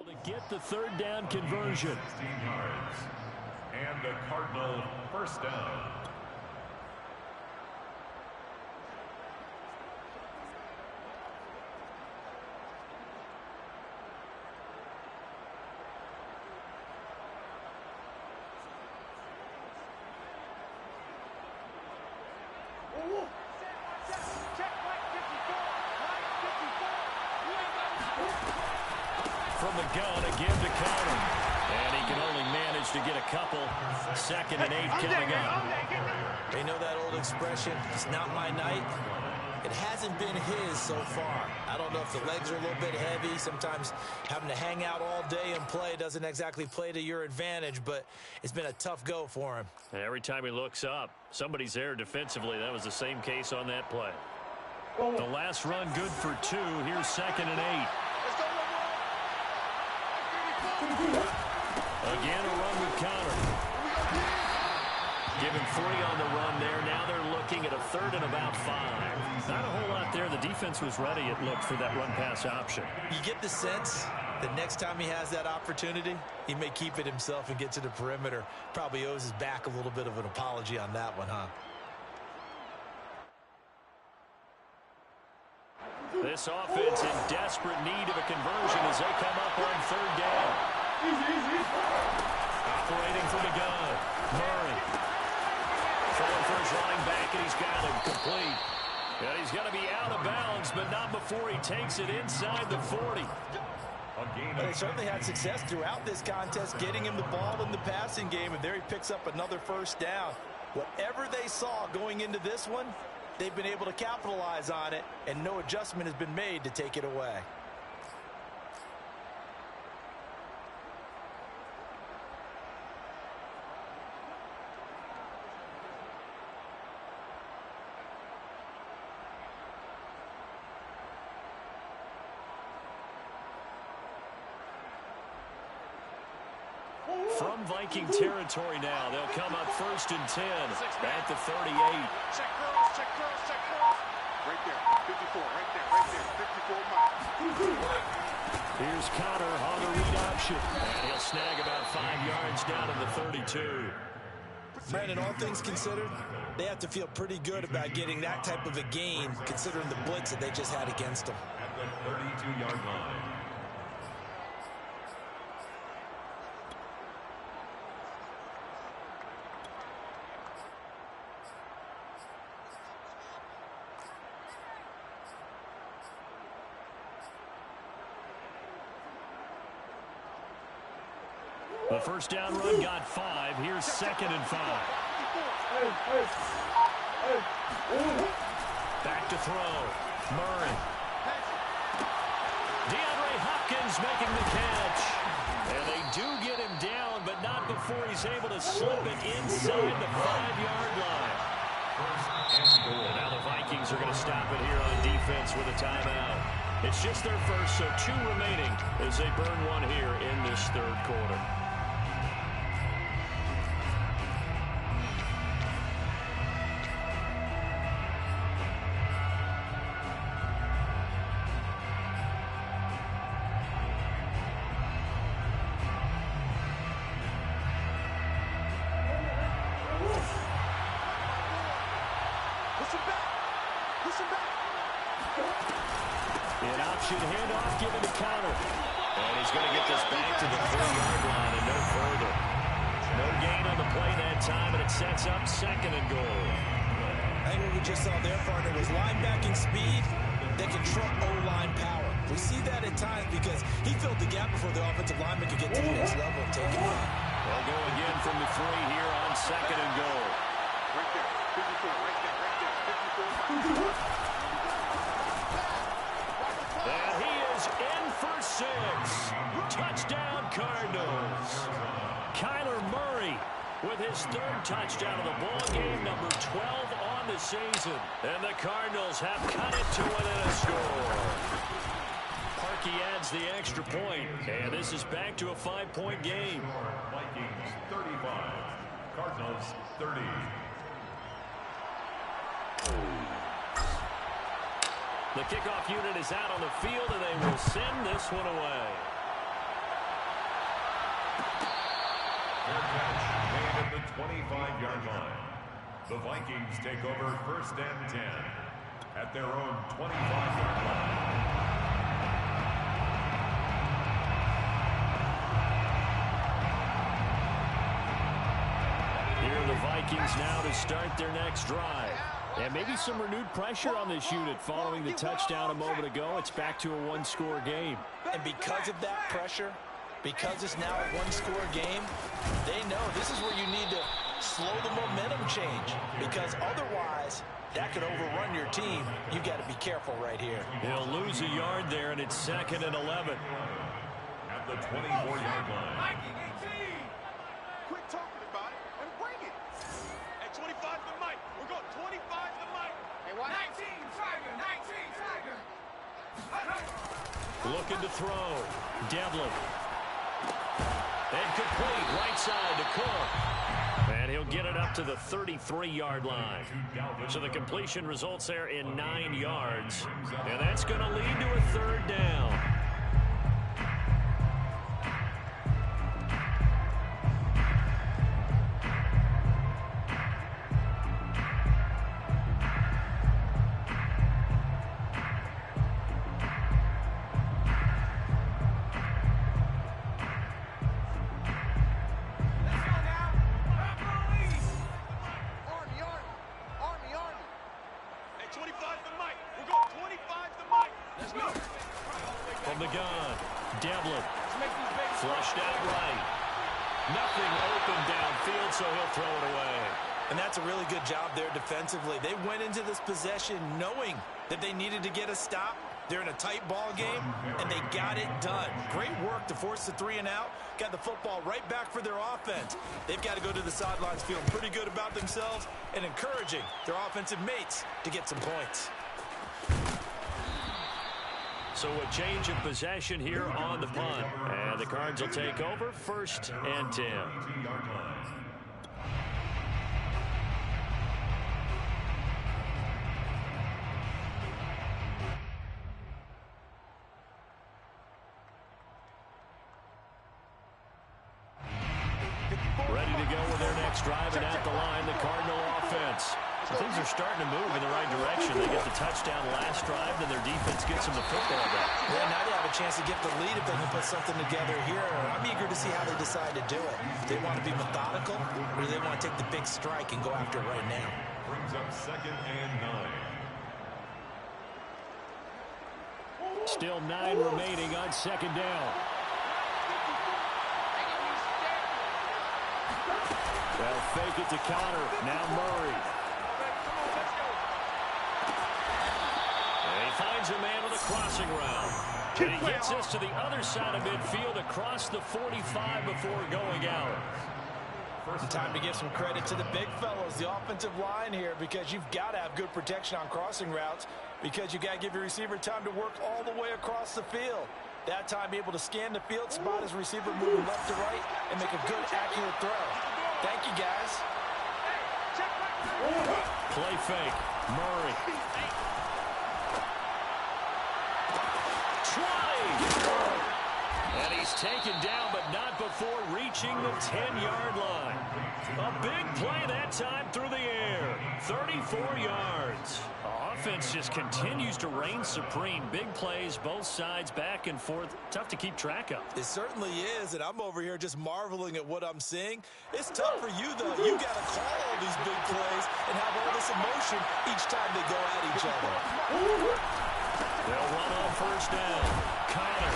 To get the third down conversion. 16 yards. And the Cardinal first down. From the gun, again to counter. And he can only manage to get a couple. 2nd and 8 coming up. They know that old expression, it's not my night. It hasn't been his so far. I don't know if the legs are a little bit heavy. Sometimes having to hang out all day and play doesn't exactly play to your advantage, but it's been a tough go for him. Every time he looks up, somebody's there defensively. That was the same case on that play. The last run good for 2. Here's 2nd and 8. Again, a run with counter. Given 3 on the run there. Now they're looking at a 3rd and about 5. Not a whole lot there. The defense was ready, it looked, for that run-pass option. You get the sense that next time he has that opportunity, he may keep it himself and get to the perimeter. Probably owes his back a little bit of an apology on that one, huh? This offense in desperate need of a conversion as they come up on 3rd down. Operating from the gun. Murray. Throwing for his running back, and he's got him complete. And he's going to be out of bounds, but not before he takes it inside the 40. They certainly had success throughout this contest, getting him the ball in the passing game, and there he picks up another first down. Whatever they saw going into this one, they've been able to capitalize on it, and no adjustment has been made to take it away. from Viking territory now. They'll come up 1st and 10 at the 38. Check girls, check girls, check girls. Right there, 54, right there, 54 miles. Here's Connor on the read option. And he'll snag about 5 yards down in the 32. Brandon, all things considered, they have to feel pretty good about getting that type of a gain, considering the blitz that they just had against them. At the 32-yard line. The first down run got 5. Here's 2nd and 5. Back to throw. Murray. DeAndre Hopkins making the catch. And they do get him down, but not before he's able to slip it inside the 5-yard line. And now the Vikings are going to stop it here on defense with a timeout. It's just their first, so 2 remaining as they burn one here in this 3rd quarter. An option handoff given to Connor. And he's going to get this back to the 4-yard line and no further. No gain on the play that time, and it sets up 2nd and goal. I think what we just saw there, partner, was linebacking speed that can trump O-line power. We see that at times because he filled the gap before the offensive lineman could get to the next level and take it on. They'll go again from the 3 here on 2nd and goal. Right there, 54, right there, right there, 54 miles. And he is in for 6. Touchdown, Cardinals. Kyler Murray with his 3rd touchdown of the ball game, number 12 on the season. And the Cardinals have cut it to within a score. Parkey adds the extra point, and this is back to a 5-point game. Vikings 35, Cardinals 30. The kickoff unit is out on the field, and they will send this one away. Fair catch made at the 25-yard line. The Vikings take over 1st and 10 at their own 25-yard line. Here are the Vikings now to start their next drive. And maybe some renewed pressure on this unit following the touchdown a moment ago. It's back to a 1-score game. And because of that pressure, because it's now a 1-score game, they know this is where you need to slow the momentum change, because otherwise that could overrun your team. You got to be careful right here. He'll lose a yard there, and it's 2nd and 11. At the 24-yard line. Quit talking about it and bring it. At 25 to the mic. We're going 25 to the mic. Hey, what? 19 Tiger, 19 Tiger. Looking to throw. Devlin. And complete. Right side to Cook. And he'll get it up to the 33-yard line. So the completion results there in 9 yards. And that's going to lead to a 3rd down. From the gun, Devlin. Flushed out right. Nothing open downfield, so he'll throw it away. And that's a really good job there defensively. They went into this possession knowing that they needed to get a stop. They're in a tight ball game, and they got it done. Great work to force the 3 and out. Got the football right back for their offense. They've got to go to the sidelines feeling pretty good about themselves and encouraging their offensive mates to get some points. So a change of possession here on the punt. And the Cards will take over 1st and 10. Ready to go with their next drive, and at the line, the Cardinal offense. So things are starting to move in the right direction. They get the touchdown last drive, then their defense gets them the football back. Yeah, now they have a chance to get the lead if they can put something together here. I'm eager to see how they decide to do it. Do they want to be methodical, or do they want to take the big strike and go after it right now? Brings up 2nd and 9. Still 9 remaining on 2nd down. They'll fake it to Connor. Now Murray. And he finds a man with a crossing route. And he gets us to the other side of midfield across the 45 before going out. First time to give some credit to the big fellows, the offensive line here, because you've got to have good protection on crossing routes, because you got to give your receiver time to work all the way across the field. That time, be able to scan the field, spot his receiver moving left to right, and make a good, accurate throw. Thank you, guys. Play fake. Murray. Try! And he's taken down, but not before reaching the 10-yard line. A big play that time through the air. 34 yards. Offense just continues to reign supreme. Big plays, both sides, back and forth. Tough to keep track of. It certainly is, and I'm over here just marveling at what I'm seeing. It's tough for you, though. You got to call all these big plays and have all this emotion each time they go at each other. They'll run on 1st down. Connor.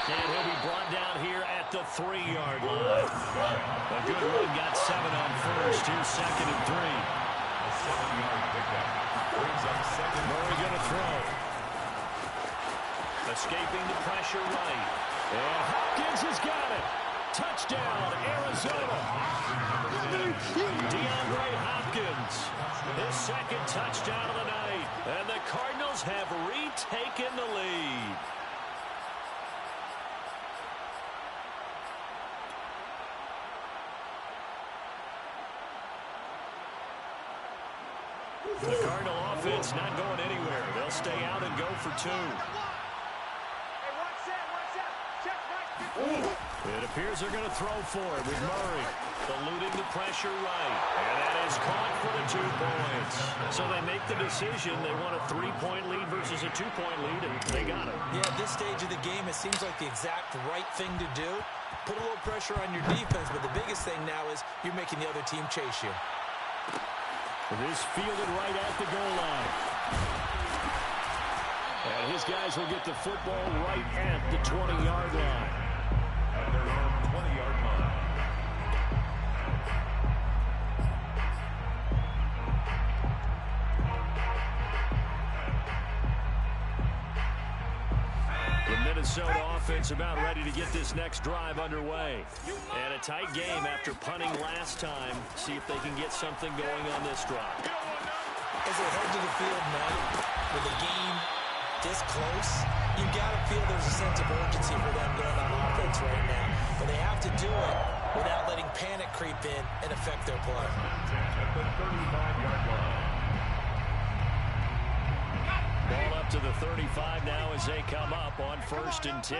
And he'll be brought down here at the 3-yard line. A good run, got 7 on 1st. Here's 2nd and 3. A 7-yard pickup. Brings up 2nd. Murray going to throw. Escaping the pressure right. And Hopkins has got it. Touchdown, Arizona. DeAndre Hopkins. His 2nd touchdown of the night. And the Cardinals have retaken the lead. The Cardinal offense not going anywhere. They'll stay out and go for 2. It appears they're going to throw for it with Murray. Eluding the pressure right. And that is caught for the 2 points. So they make the decision. They want a 3-point lead versus a 2-point lead, and they got it. Yeah, at this stage of the game, it seems like the exact right thing to do. Put a little pressure on your defense, but the biggest thing now is you're making the other team chase you. This fielded right at the goal line. And his guys will get the football right at the 20-yard line. At their own 20-yard line. The Minnesota offense about ready to get this next drive underway. And a tight game after punting last time. See if they can get something going on this drive. As they head to the field now, with the game this close, you've got to feel there's a sense of urgency for them going on offense right now. But they have to do it without letting panic creep in and affect their play. At the 35-yard line. Ball up to the 35 now as they come up on 1st and 10.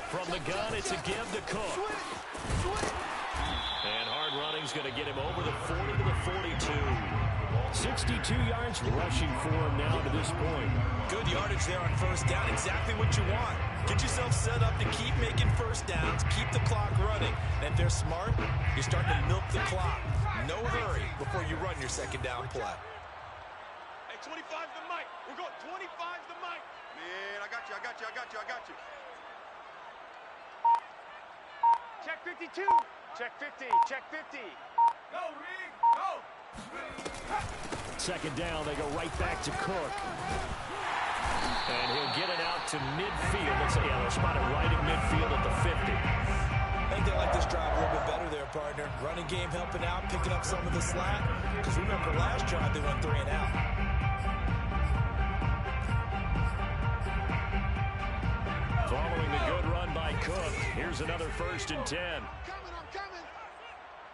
From the gun, it's a give to Cook. And hard running's going to get him over the 40 to the 42. 62 yards rushing for him now to this point. Good yardage there on 1st down. Exactly what you want. Get yourself set up to keep making 1st downs. Keep the clock running. And if they're smart, you're starting to milk the clock. No hurry before you run your 2nd down play. 25's the mic. We're going 25's the mic. Man, I got you. Check 52. Check 50. Check 50. Go, Reed, go. 2nd down, they go right back to Cook. And he'll get it out to midfield. They'll spot it right in midfield at the 50. I think they like this drive a little bit better there, partner. Running game helping out, picking up some of the slack. Because remember, last drive they went 3 and out. Cook. Here's another 1st and 10. I'm coming.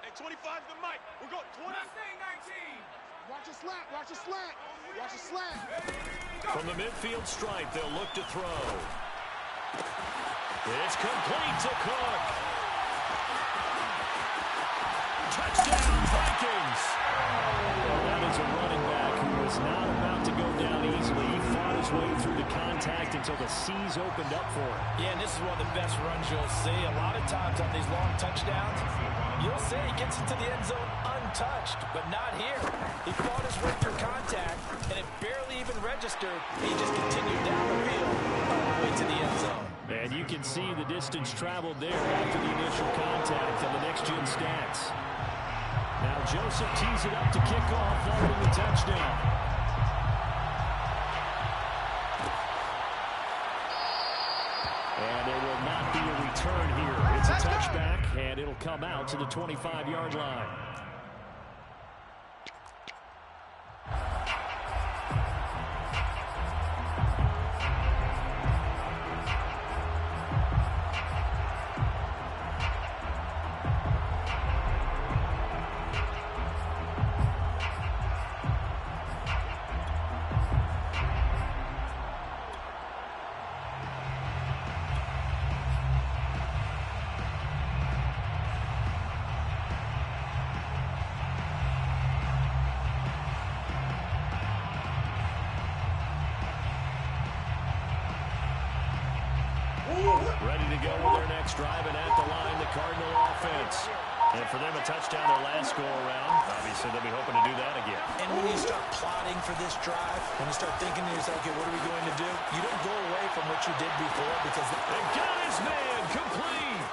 Hey, 25 to Mike. We're going 20. 19. Watch a slant, watch a slant, watch a slant. From the midfield stripe, they'll look to throw. It's complete to Cook. Touchdown, Vikings. Well, that is a running back who was not about to go down easily. He fought his way through the contact until the seas opened up for him. Yeah, and this is one of the best runs you'll see. A lot of times on these long touchdowns, you'll see he gets into the end zone untouched, but not here. He fought his way through contact, and it barely even registered. He just continued down the field all the way to the end zone. And you can see the distance traveled there after the initial contact on the next-gen stats. Now Joseph tees it up to kick off following the touchdown. And there will not be a return here. It's a touchback, and it'll come out to the 25-yard line. Ready to go with their next drive, and at the line, the Cardinal offense. And for them, a touchdown their last go-around. Obviously, they'll be hoping to do that again. And when you start plotting for this drive, when you start thinking to yourself, okay, what are we going to do? You don't go away from what you did before because... They got his man complete.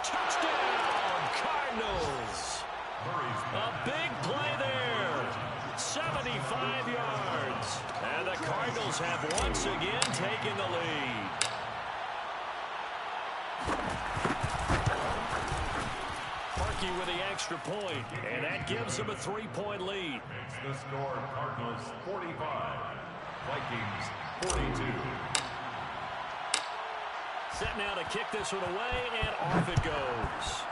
Touchdown, Cardinals. A big play there. 75 yards. And the Cardinals have once again taken the lead. Parkey with the extra point, and that gives them a 3-point lead. Makes the score Cardinals 45, Vikings 42. Set now to kick this one away, and off it goes.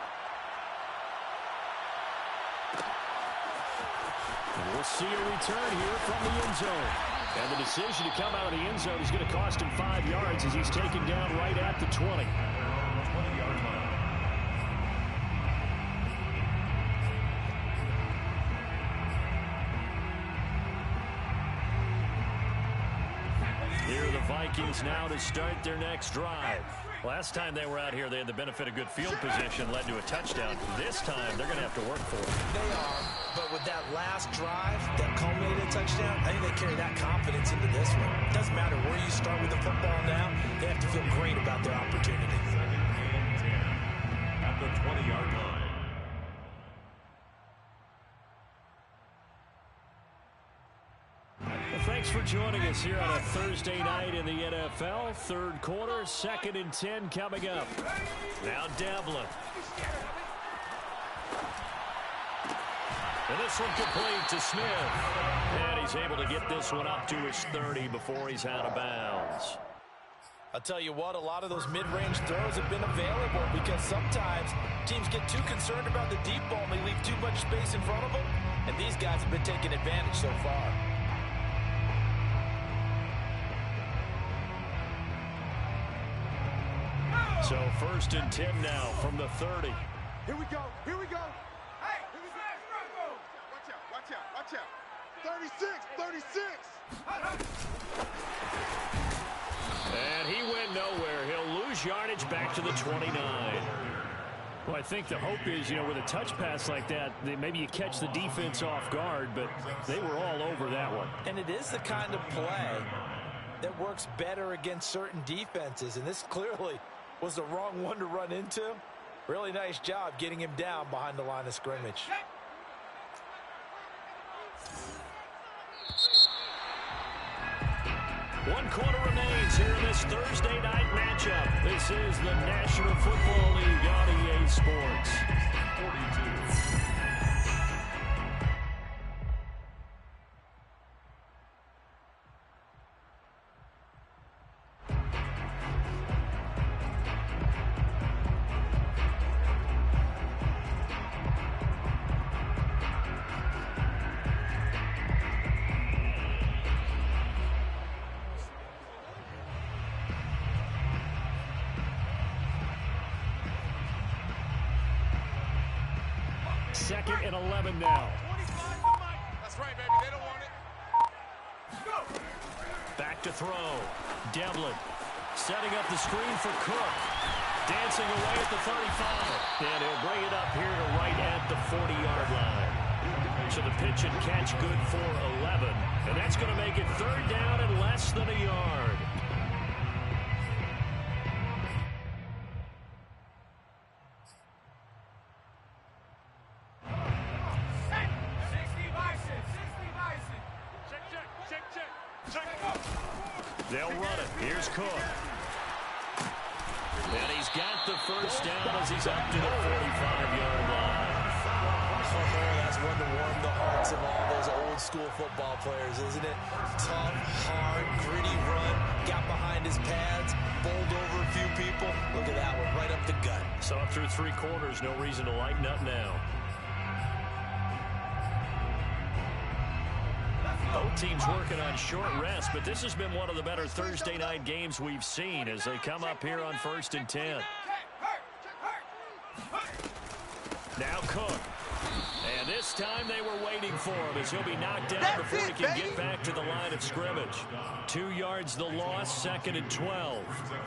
And we'll see a return here from the end zone. And the decision to come out of the end zone is going to cost him 5 yards as he's taken down right at the 20. 20-yard line. Here are the Vikings now to start their next drive. Last time they were out here, they had the benefit of good field position, led to a touchdown. This time, they're going to have to work for it. They are, but with that last drive that culminated in a touchdown, I think they carry that confidence into this one. It doesn't matter where you start with the football now. They have to feel great about their opportunity. Second and 10 at the 20-yard line. Well, thanks for joining us here on a Thursday night in the NFL. Third quarter, 2nd and 10 coming up. Now Devlin. And this one complete to Smith. And he's able to get this one up to his 30 before he's out of bounds. I'll tell you what, a lot of those mid-range throws have been available because sometimes teams get too concerned about the deep ball and they leave too much space in front of them. And these guys have been taking advantage so far. So 1st and 10 now from the 30. Here we go, here we go. Hey, Rocco. Watch out. 36. And he went nowhere. He'll lose yardage back to the 29. Well, I think the hope is, with a touch pass like that, maybe you catch the defense off guard, but they were all over that one. And it is the kind of play that works better against certain defenses, and this clearly was the wrong one to run into. Really nice job getting him down behind the line of scrimmage. One quarter remains here in this Thursday night matchup. This is the National Football League on EA Sports. 42. 2nd and 11 now. 25 to Mike. That's right, baby. They don't want it. Go. Back to throw. Devlin setting up the screen for Cook. Dancing away at the 35. And he'll bring it up here to right at the 40-yard line. So the pitch and catch good for 11. And that's going to make it 3rd down and less than a yard. They'll run it. Here's Cook. And he's got the first down as he's up to the 45-yard line. That's one to warm the hearts of all those old school football players, isn't it? Tough, hard, gritty run. Got behind his pads, bowled over a few people. Look at that one, right up the gut. So up through 3 quarters, no reason to lighten up now. Both teams working on short rest, but this has been one of the better Thursday night games we've seen as they come up here on 1st and 10. Now Cook. And this time they were waiting for him as he'll be knocked down before he can get back to the line of scrimmage. 2 yards the loss, 2nd and 12.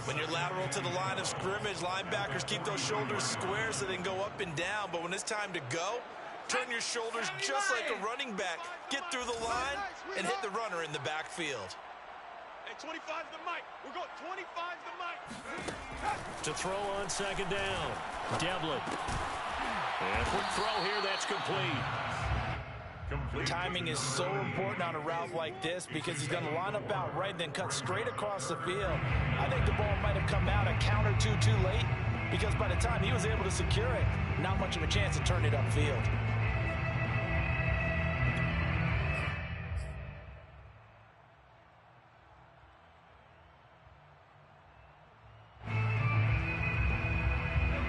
When you're lateral to the line of scrimmage, linebackers keep those shoulders square so they can go up and down. But when it's time to go, turn your shoulders just like a running back. Get through the line and hit the runner in the backfield. Hey, 25 to Mike. We're going 25 to Mike. To throw on 2nd down. Devlin. And quick throw here, that's complete. Timing is so important on a route like this because he's going to line up out right and then cut straight across the field. I think the ball might have come out a count or two too late because by the time he was able to secure it, not much of a chance to turn it upfield.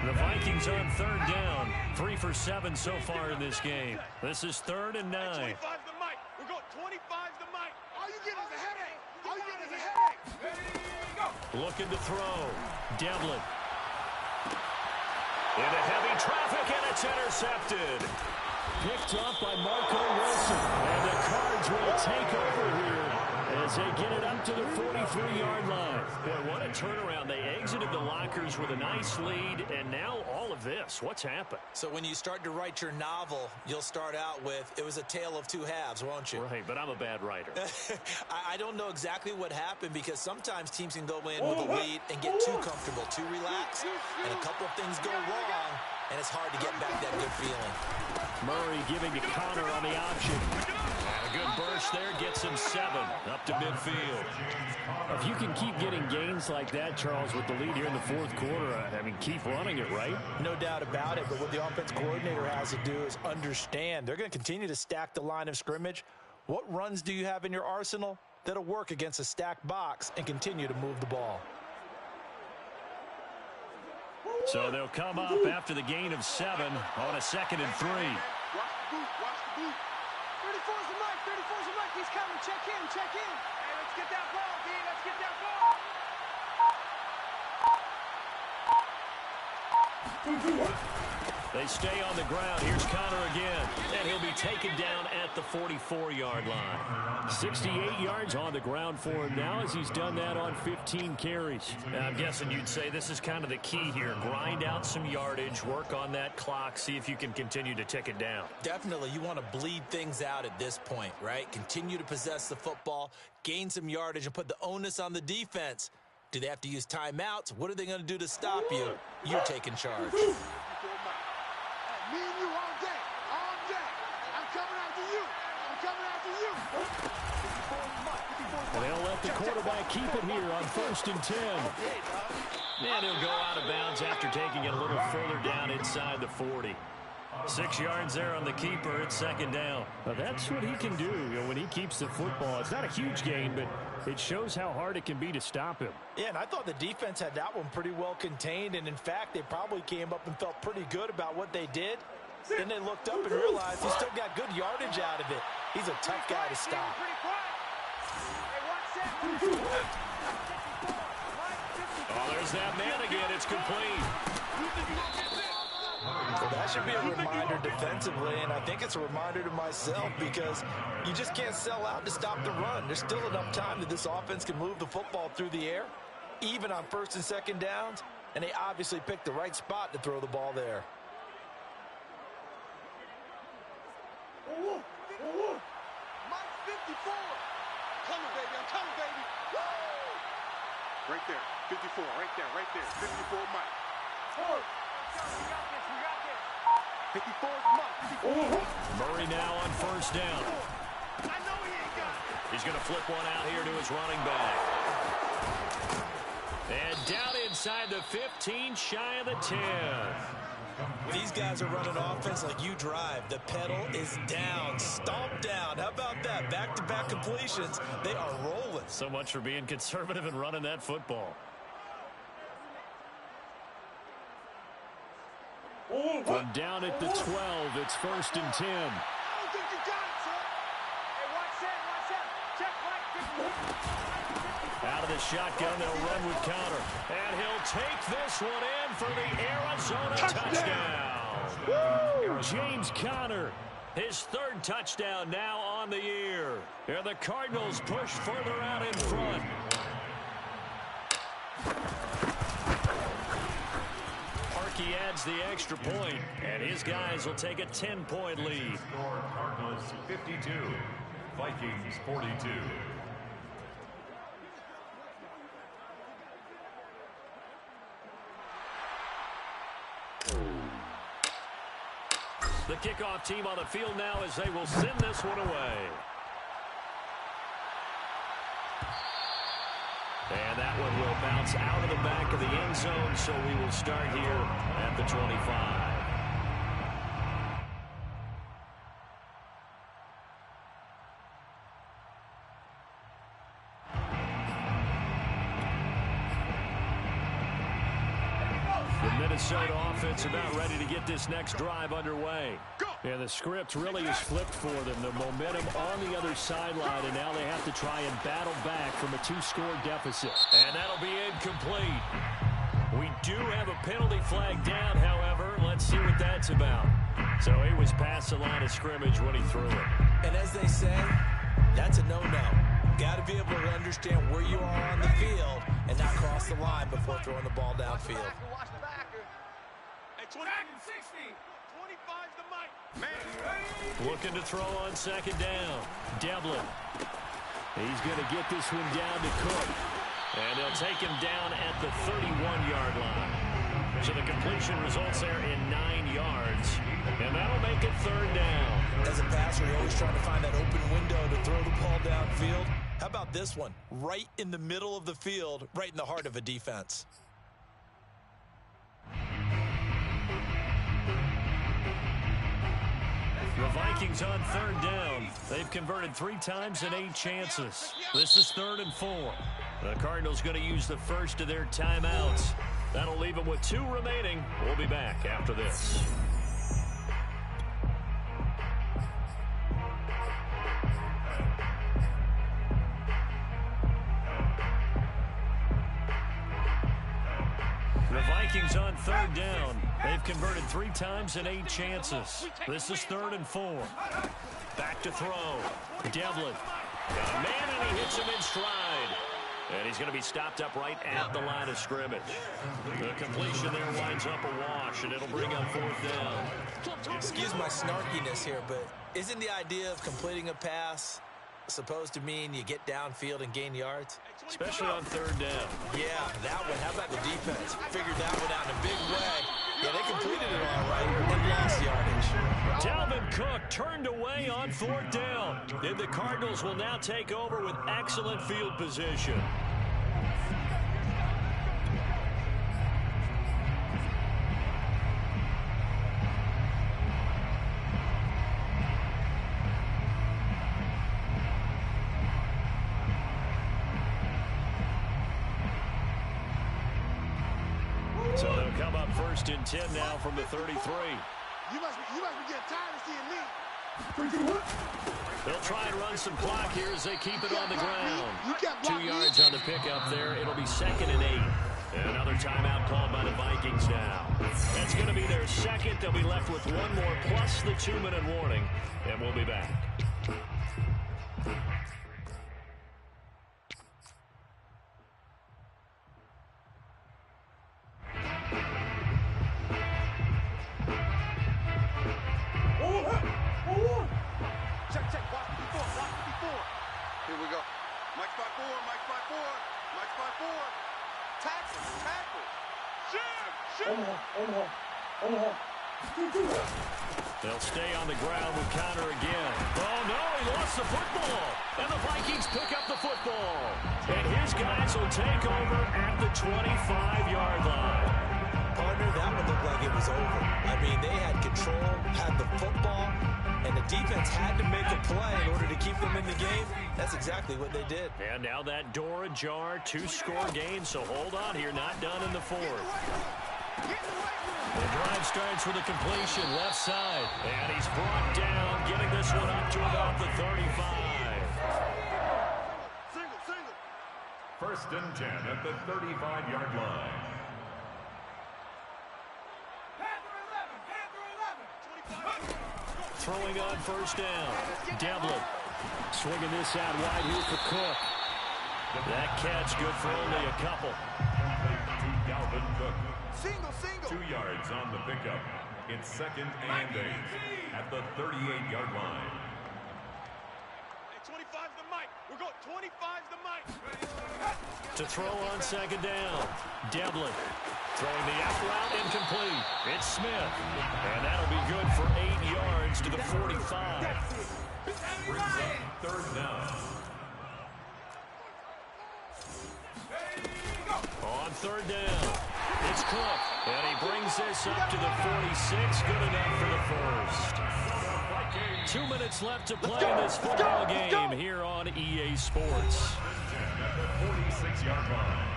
The Vikings on 3rd down. 3 for 7 so far in this game. This is 3rd and 9. 25 to Mike. We're going 25 to Mike. All you get is a headache. All you get is a headache. Ready, go. Looking to throw. Devlin. Into heavy traffic, and it's intercepted. Picked off by Marco Wilson. And the Cards will take over here as they get it up to the 43-yard line. Boy, what a turnaround. They exited the lockers with a nice lead, and now all of this. What's happened? So when you start to write your novel, you'll start out with, it was a tale of 2 halves, won't you? Right, but I'm a bad writer. I don't know exactly what happened because sometimes teams can go in with a lead and get too comfortable, too relaxed, and a couple of things go wrong, and it's hard to get back that good feeling. Murray giving to Connor on the option. And a good burst there gets him 7 up to midfield. If you can keep getting gains like that, Charles, with the lead here in the 4th quarter, I mean, keep running it, right? No doubt about it, but what the offense coordinator has to do is understand they're going to continue to stack the line of scrimmage. What runs do you have in your arsenal that'll work against a stacked box and continue to move the ball? So they'll come up after the gain of 7 on a 2nd and 3. Watch the boot. Watch the boot. 34's the Mike. 34's the Mike. He's coming. Check in. Check in. Hey, let's get that ball, D. Let's get that ball. They stay on the ground. Here's Connor again. And he'll be taken down at the 44-yard line. 68 yards on the ground for him now as he's done that on 15 carries. Now, I'm guessing you'd say this is kind of the key here. Grind out some yardage, work on that clock, see if you can continue to tick it down. Definitely, you want to bleed things out at this point, right? Continue to possess the football, gain some yardage, and put the onus on the defense. Do they have to use timeouts? What are they going to do to stop you? You're taking charge. Me and you all day. All day. I'm coming after you. I'm coming after you. And they'll let the quarterback keep it here on 1st and 10. And he'll go out of bounds after taking it a little further down inside the 40. 6 yards there on the keeper. It's 2nd down. Now that's what he can do, when he keeps the football. It's not a huge gain, but it shows how hard it can be to stop him. Yeah, and I thought the defense had that one pretty well contained, and in fact, they probably came up and felt pretty good about what they did. Then they looked up and realized he still got good yardage out of it. He's a tough guy to stop. Oh, there's that man again. It's complete. Well, that should be a reminder defensively, and I think it's a reminder to myself because you just can't sell out to stop the run. There's still enough time that this offense can move the football through the air, even on first and second downs, and they obviously picked the right spot to throw the ball there. Mike 54. Coming, baby. I'm coming, baby. Woo! Right there. 54. Right there. Right there. 54 Mike. We got this. We got this. 54 Mike. Murray now on first down. I know he ain't got it. He's going to flip one out here to his running back. And down inside the 15, shy of the 10. When these guys are running offense like you drive, the pedal is down, stomp down. How about that? Back-to-back completions. They are rolling. So much for being conservative and running that football. From down at the 12, it's first and 10. I don't think you got it, son. Hey, watch that. Watch that. Check Mike. Out of the shotgun, they'll run with counter. And he'll take this one in for the Arizona touchdown. James Conner, his third touchdown now on the year. And the Cardinals push further out in front. He adds the extra point, and his guys will take a 10-point lead. Score Cardinals 52, Vikings 42. The kickoff team on the field now as they will send this one away. And that one will bounce out of the back of the end zone, so we will start here at the 25. The Minnesota offense about ready to get this next drive underway. And the script really is flipped for them. The momentum on the other sideline, and now they have to try and battle back from a 2-score deficit. And that'll be incomplete. We do have a penalty flag down, however. Let's see what that's about. So he was past the line of scrimmage when he threw it. And as they say, that's a no-no. Got to be able to understand where you are on the field and not cross the line before throwing the ball downfield. Watch the backer. Hey, 20, 60. 25's the mic. Man. Looking to throw on second down. Devlin. He's going to get this one down to Cook. And they'll take him down at the 31-yard line. So the completion results there in 9 yards. And that'll make it third down. As a passer, you're always trying to find that open window to throw the ball downfield. How about this one? Right in the middle of the field, right in the heart of a defense. The Vikings on third down. They've converted 3 times and 8 chances. This is 3rd and 4. The Cardinals going to use the first of their timeouts. That'll leave them with 2 remaining. We'll be back after this. The Vikings on third down. They've converted 3 times and 8 chances. This is 3rd and 4. Back to throw. Devlin. Got a man, and he hits him in stride. And he's going to be stopped up right at the line of scrimmage. The completion there winds up a wash, and it'll bring up 4th down. Excuse my snarkiness here, but isn't the idea of completing a pass supposed to mean you get downfield and gain yards? Especially on third down. Yeah, that one. How about the defense? Figured that one out in a big way. Yeah, they completed it all right and lost yardage. Dalvin Cook turned away on 4th down. And the Cardinals will now take over with excellent field position. So they'll come up 1st and 10 now from the 33. You must be getting tired of seeing me. They'll try and run some clock here as they keep it on the ground. 2 yards on the pickup there. It'll be 2nd and 8. Another timeout called by the Vikings now. That's going to be their second. They'll be left with one more plus the 2-minute warning, and we'll be back. Check, check. Watch me before. Watch me before. Here we go. Mike's by 4. Mike's by 4. Mike's by 4. Tackle. Tackle. They'll stay on the ground with counter again. Oh, no, he lost the football. And the Vikings pick up the football. And his guys will take over at the 25-yard line. Partner, that one looked like it was over. I mean, they had control, had the football, and the defense had to make a play in order to keep them in the game. That's exactly what they did. And now that door ajar, 2-score game, so hold on here, not done in the fourth. The drive starts with a completion, left side, and he's brought down, getting this one up to about the 35. Single. First and 10 at the 35-yard line. Throwing on first down. Devlin swinging this out wide here for Cook. That catch good for only a couple. To Dalvin Cook. Single. 2 yards on the pickup. It's second and 8 at the 38-yard line. Hey, 25's the mic. We're going 25's the mic. To throw on second down. Devlin throwing the out route incomplete. It's Smith. And that'll be good for 8 yards to the 45. Brings up third down. On third down, it's Cook. And he brings this up to the 46. Good enough for the first. 2 minutes left to play in this football game here on EA Sports. At the 46-yard line.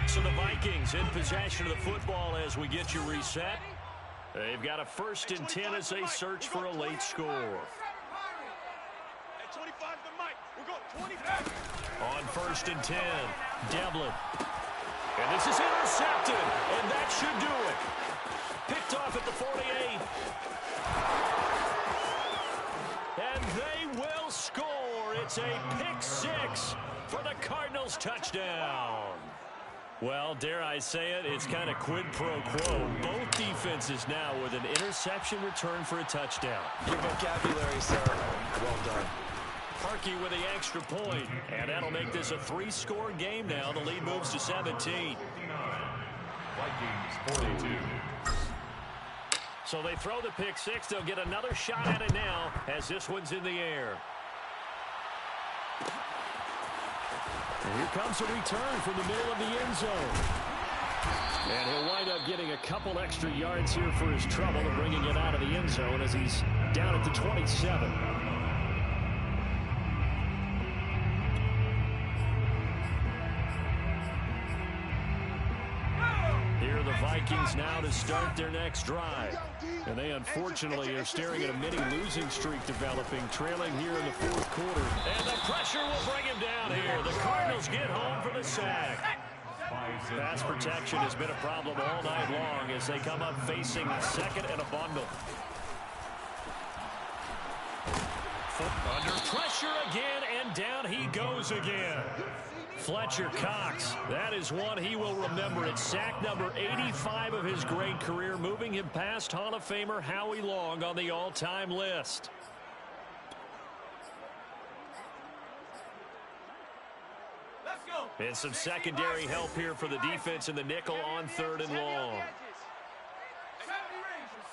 So the Vikings in possession of the football as we get you reset. They've got a first and 10 as they search for a late score. Hey, 25's the mic. We're going 25. On first and 10, Devlin. And this is intercepted, and that should do it. Picked off at the 48. And they will score. It's a pick six for the Cardinals touchdown. Well, dare I say it, it's kind of quid pro quo. Both defenses now with an interception return for a touchdown. Your vocabulary, sir. Well done. Parkey with the extra point, and that'll make this a 3-score game now. The lead moves to 17. Vikings 42. So they throw the pick six. They'll get another shot at it now as this one's in the air. And here comes a return from the middle of the end zone. And he'll wind up getting a couple extra yards here for his trouble and bringing it out of the end zone as he's down at the 27. Here are the Vikings now to start their next drive. And they unfortunately are staring at a mini losing streak developing, trailing here in the fourth quarter. And the pressure will bring him down here. The Cardinals get home for the sack. Pass protection has been a problem all night long as they come up facing a second and a bundle. Under pressure again, and down he goes again. Fletcher Cox, that is one he will remember. It's sack number 85 of his great career, moving him past Hall of Famer Howie Long on the all-time list. Let's go. And some secondary help here for the defense in the nickel on third and long. 70 Rangers.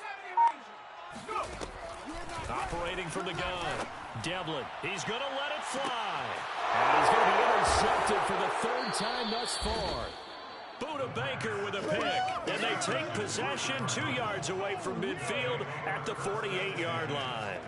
Go. Operating from the gun. Devlin, he's going to let it fly. And he's going to be intercepted for the third time thus far. Buda Baker with a pick. And they take possession 2 yards away from midfield at the 48-yard line.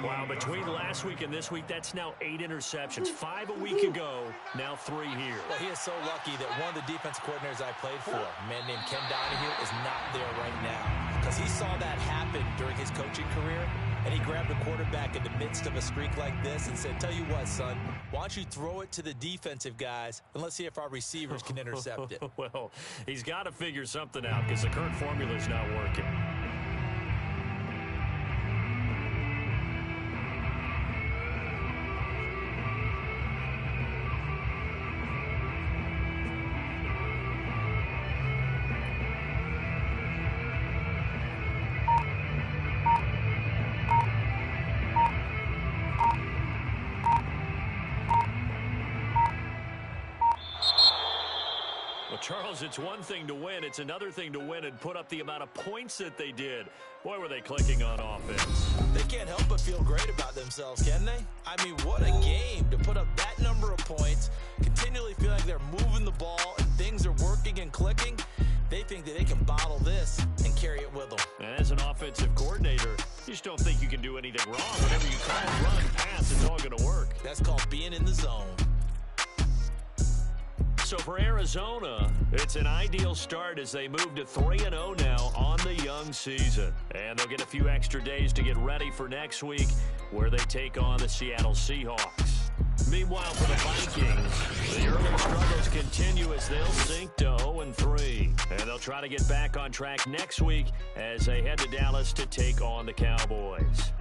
Wow, between last week and this week, that's now 8 interceptions. 5 a week ago, now 3 here. Well, he is so lucky that one of the defense coordinators I played for, a man named Ken Donahue, is not there right now. because he saw that happen during his coaching career, and he grabbed a quarterback in the midst of a streak like this and said, tell you what, son, why don't you throw it to the defensive guys, and let's see if our receivers can intercept it. Well, he's got to figure something out because the current formula is not working. Charles, it's one thing to win. It's another thing to win and put up the amount of points that they did. Boy, were they clicking on offense. They can't help but feel great about themselves, can they? I mean, what a game to put up that number of points, continually feel like they're moving the ball and things are working and clicking. They think that they can bottle this and carry it with them. And as an offensive coordinator, you just don't think you can do anything wrong. Whatever you call it, run, pass, it's all going to work. That's called being in the zone. So for Arizona, it's an ideal start as they move to 3-0 now on the young season. And they'll get a few extra days to get ready for next week where they take on the Seattle Seahawks. Meanwhile, for the Vikings, the early struggles continue as they'll sink to 0-3. And they'll try to get back on track next week as they head to Dallas to take on the Cowboys.